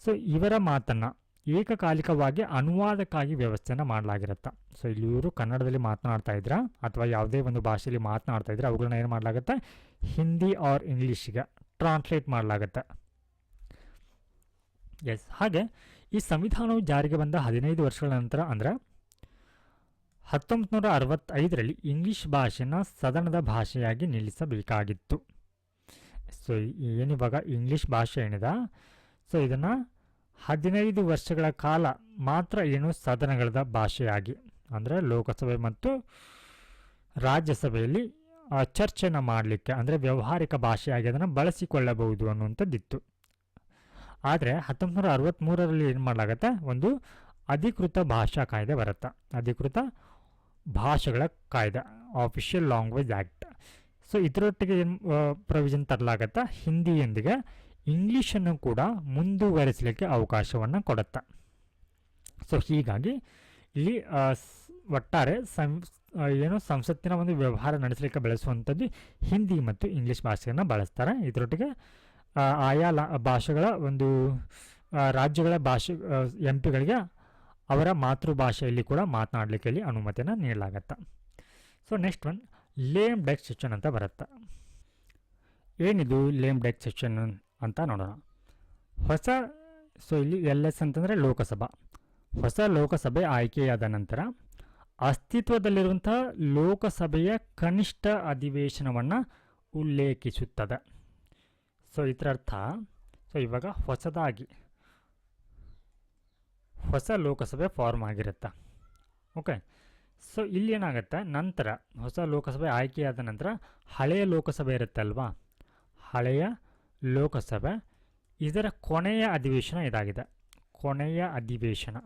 ಸೊ ಇವರ ಮಾತನ್ನು ಏಕಕಾಲಿಕವಾಗಿ ಅನುವಾದಕ್ಕಾಗಿ ವ್ಯವಸ್ಥೆಯನ್ನು ಮಾಡಲಾಗಿರುತ್ತೆ. ಸೊ ಇಲ್ಲಿ ಇವರು ಕನ್ನಡದಲ್ಲಿ ಮಾತನಾಡ್ತಾ ಇದ್ರೆ ಅಥವಾ ಯಾವುದೇ ಒಂದು ಭಾಷೆಯಲ್ಲಿ ಮಾತನಾಡ್ತಾ ಇದ್ರೆ ಅವುಗಳನ್ನ ಏನು ಮಾಡಲಾಗುತ್ತೆ, ಹಿಂದಿ ಆರ್ ಇಂಗ್ಲೀಷಿಗೆ ಟ್ರಾನ್ಸ್ಲೇಟ್ ಮಾಡಲಾಗುತ್ತೆ. ಎಸ್. ಹಾಗೆ ಈ ಸಂವಿಧಾನವು ಜಾರಿಗೆ ಬಂದ 15 ವರ್ಷಗಳ ನಂತರ ಅಂದರೆ 1965ರಲ್ಲಿ ಇಂಗ್ಲೀಷ್ ಭಾಷೆಯನ್ನು ಸದನದ ಭಾಷೆಯಾಗಿ ನಿಲ್ಲಿಸಬೇಕಾಗಿತ್ತು. ಸೊ ಏನಿವಾಗ ಇಂಗ್ಲೀಷ್ ಭಾಷೆ ಏನಿದೆ, ಸೊ ಇದನ್ನು 15 ವರ್ಷಗಳ ಕಾಲ ಮಾತ್ರ ಸದನಗಳ ಭಾಷೆಯಾಗಿ ಅಂದರೆ ಲೋಕಸಭೆ ಮತ್ತು ರಾಜ್ಯಸಭೆಯಲ್ಲಿ ಚರ್ಚೆನ ಮಾಡಲಿಕ್ಕೆ ಅಂದರೆ ವ್ಯಾವಹಾರಿಕ ಭಾಷೆಯಾಗಿ ಅದನ್ನು ಬಳಸಿಕೊಳ್ಳಬಹುದು ಅನ್ನುವಂಥದ್ದಿತ್ತು. ಆದರೆ 1963ರಲ್ಲಿ ಏನು ಮಾಡಲಾಗುತ್ತೆ, ಒಂದು ಅಧಿಕೃತ ಭಾಷಾ ಕಾಯ್ದೆ ಬರುತ್ತೆ. ಅಧಿಕೃತ ಭಾಷೆಗಳ ಕಾಯ್ದೆ, ಆಫಿಷಿಯಲ್ ಲ್ಯಾಂಗ್ವೇಜ್ ಆ್ಯಕ್ಟ್. ಸೊ ಇದರೊಟ್ಟಿಗೆ ಏನು ಪ್ರೊವಿಷನ್ ತರಲಾಗತ್ತೆ, ಹಿಂದಿಯೊಂದಿಗೆ ಇಂಗ್ಲೀಷನ್ನು ಕೂಡ ಮುಂದುವರಿಸಲಿಕ್ಕೆ ಅವಕಾಶವನ್ನು ಕೊಡುತ್ತೆ. ಸೊ ಹೀಗಾಗಿ ಇಲ್ಲಿ ಒಟ್ಟಾರೆ ಸಂಸತ್ತಿನ ಒಂದು ವ್ಯವಹಾರ ನಡೆಸಲಿಕ್ಕೆ ಬಳಸುವಂಥದ್ದು ಹಿಂದಿ ಮತ್ತು ಇಂಗ್ಲೀಷ್ ಭಾಷೆಯನ್ನು ಬಳಸ್ತಾರೆ. ಇದರೊಟ್ಟಿಗೆ ಆಯಾ ಭಾಷೆಗಳ ಒಂದು ರಾಜ್ಯಗಳ ಭಾಷೆ ಎಂ ಪಿಗಳಿಗೆ ಅವರ ಮಾತೃಭಾಷೆಯಲ್ಲಿ ಕೂಡ ಮಾತನಾಡಲಿಕ್ಕೆ ಇಲ್ಲಿ ಅನುಮತಿಯನ್ನು ನೀಡಲಾಗತ್ತೆ. So next one lame duck session ಅಂತ ಬರುತ್ತೆ. ಏನಿದು ಲೇಮ್ ಡೆಕ್ ಸೆಷನ್ ಅಂತ ನೋಡೋಣ. ಇಲ್ಲಿ LS ಅಂತಂದರೆ ಲೋಕಸಭಾ. ಹೊಸ ಲೋಕಸಭೆ ಆಯ್ಕೆಯಾದ ನಂತರ ಅಸ್ತಿತ್ವದಲ್ಲಿರುವಂಥ ಲೋಕಸಭೆಯ ಕನಿಷ್ಠ ಅಧಿವೇಶನವನ್ನು ಉಲ್ಲೇಖಿಸುತ್ತದೆ. ಸೊ ಇದರ ಅರ್ಥ ಸೊ ಇವಾಗ ಹೊಸದಾಗಿ ಹೊಸ ಲೋಕಸಭೆ ಫಾರ್ಮ್ ಆಗಿರುತ್ತೆ. ಓಕೆ, ಸೊ ಇಲ್ಲಿ ಏನಾಗುತ್ತೆ, ನಂತರ ಹೊಸ ಲೋಕಸಭೆ ಆಯ್ಕೆಯಾದ ನಂತರ ಹಳೆಯ ಲೋಕಸಭೆ ಇರುತ್ತಲ್ವಾ, ಹಳೆಯ ಲೋಕಸಭೆ ಇದರ ಕೊನೆಯ ಅಧಿವೇಶನ ಇದಾಗಿದೆ, ಕೊನೆಯ ಅಧಿವೇಶನ.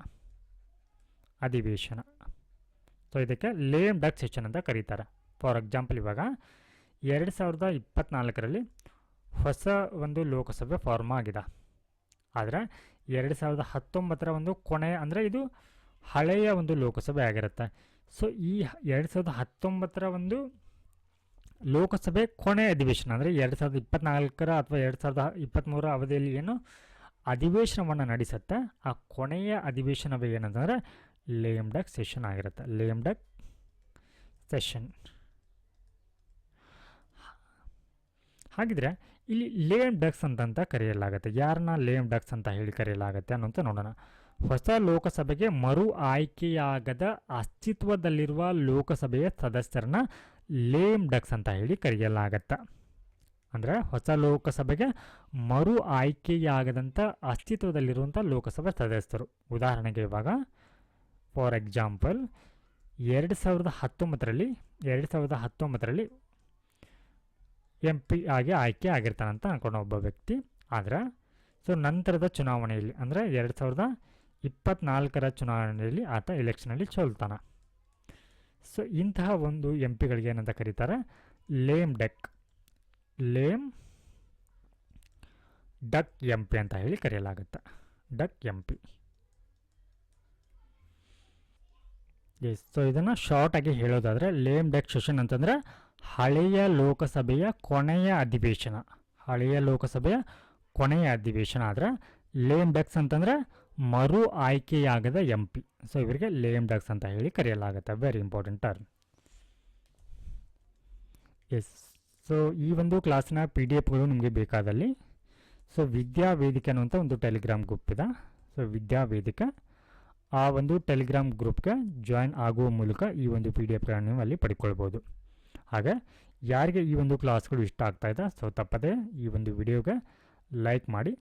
ಸೊ ಇದಕ್ಕೆ ಲೇಮ್ ಡಕ್ ಸೆಷನ್ ಅಂತ ಕರೀತಾರೆ. ಫಾರ್ ಎಕ್ಸಾಂಪಲ್, ಇವಾಗ 2024ರಲ್ಲಿ ಹೊಸ ಒಂದು ಲೋಕಸಭೆ ಫಾರ್ಮ್ ಆಗಿದೆ. ಆದರೆ 2019ರ ಒಂದು ಕೊನೆಯ, ಅಂದರೆ ಇದು ಹಳೆಯ ಒಂದು ಲೋಕಸಭೆ ಆಗಿರುತ್ತೆ. ಸೊ ಈ 2019ರ ಒಂದು ಲೋಕಸಭೆ ಕೊನೆಯ ಅಧಿವೇಶನ, ಅಂದರೆ 2024ರ ಅಥವಾ 2023ರ ಅವಧಿಯಲ್ಲಿ ಏನು ಅಧಿವೇಶನವನ್ನು ನಡೆಸುತ್ತೆ, ಆ ಕೊನೆಯ ಅಧಿವೇಶನವೇ ಏನಂತಂದರೆ ಲೇಮ್ ಡಕ್ ಸೆಷನ್ ಆಗಿರುತ್ತೆ, ಲೇಮ್ ಡಕ್ ಸೆಷನ್. ಹಾಗಿದ್ರೆ ಇಲ್ಲಿ ಲೇಮ್ ಡಕ್ಸ್ ಅಂತ ಕರೆಯಲಾಗುತ್ತೆ. ಯಾರನ್ನ ಲೇಮ್ ಡಕ್ಸ್ ಅಂತ ಹೇಳಿ ಕರೆಯಲಾಗುತ್ತೆ ಅನ್ನೋಂತ ನೋಡೋಣ. ಹೊಸ ಲೋಕಸಭೆಗೆ ಮರು ಆಯ್ಕೆಯಾಗದ ಅಸ್ತಿತ್ವದಲ್ಲಿರುವ ಲೋಕಸಭೆಯ ಸದಸ್ಯರನ್ನ ಲೇಮ್ ಡಕ್ಸ್ ಅಂತ ಹೇಳಿ ಕರೆಯಲಾಗತ್ತೆ. ಅಂದರೆ ಹೊಸ ಲೋಕಸಭೆಗೆ ಮರು ಆಯ್ಕೆಯಾಗದಂಥ ಅಸ್ತಿತ್ವದಲ್ಲಿರುವಂಥ ಲೋಕಸಭೆ ಸದಸ್ಯರು. ಉದಾಹರಣೆಗೆ ಇವಾಗ ಫಾರ್ ಎಕ್ಸಾಂಪಲ್ 2019ರಲ್ಲಿ MP ಆಗಿ ಆಯ್ಕೆ ಆಗಿರ್ತಾನಂತ ಅನ್ಕೊಂಡು ಒಬ್ಬ ವ್ಯಕ್ತಿ. ಆದರೆ ಸೊ ನಂತರದ ಚುನಾವಣೆಯಲ್ಲಿ, ಅಂದರೆ 2024ರ ಚುನಾವಣೆಯಲ್ಲಿ ಆತ ಎಲೆಕ್ಷನಲ್ಲಿ ಸೋಲ್ತಾನೆ. ಸೊ ಇಂತಹ ಒಂದು MP ಗಳಿಗೆ ಏನಂತ ಕರೀತಾರೆ, ಲೇಮ್ ಡಕ್ MP ಅಂತ ಹೇಳಿ ಕರೆಯಲಾಗುತ್ತೆ, ಡಕ್ MP. ಎಸ್, ಸೊ ಇದನ್ನು ಶಾರ್ಟಾಗಿ ಹೇಳೋದಾದರೆ ಲೇಮ್ ಡಕ್ ಸೆಷನ್ ಅಂತಂದರೆ ಹಳೆಯ ಲೋಕಸಭೆಯ ಕೊನೆಯ ಅಧಿವೇಶನ, ಆದರೆ ಲೇಮ್ ಡಕ್ಸ್ ಅಂತಂದರೆ ಮರು ಆಯ್ಕೆಯಾಗದ MP. ಸೊ ಇವರಿಗೆ ಲೇಮ್ ಡಕ್ಸ್ ಅಂತ ಹೇಳಿ ಕರೆಯಲಾಗುತ್ತೆ. Very important term. Yes, so ಈ ಒಂದು ಕ್ಲಾಸಿನ PDF ನಿಮಗೆ ಬೇಕಾದಲ್ಲಿ ಸೊ ವಿದ್ಯಾ ವೇದಿಕೆ ಅನ್ನುವಂಥ ಒಂದು ಟೆಲಿಗ್ರಾಮ್ ಗ್ರೂಪ್ ಇದೆ. ಸೊ ವಿದ್ಯಾ ವೇದಿಕೆ, ಆ ಒಂದು ಟೆಲಿಗ್ರಾಮ್ ಗ್ರೂಪ್ಗೆ ಜಾಯಿನ್ ಆಗುವ ಮೂಲಕ ಈ ಒಂದು PDF ನೀವು ಅಲ್ಲಿ ಪಡ್ಕೊಳ್ಬೋದು. ಹಾಗೆ ಯಾರಿಗೆ ಈ ಒಂದು ಕ್ಲಾಸ್ಗಳು ಇಷ್ಟ ಆಗ್ತಾ ಇದೆ, ಸೊ ತಪ್ಪದೆ ಈ ಒಂದು ವಿಡಿಯೋಗೆ ಲೈಕ್ ಮಾಡಿ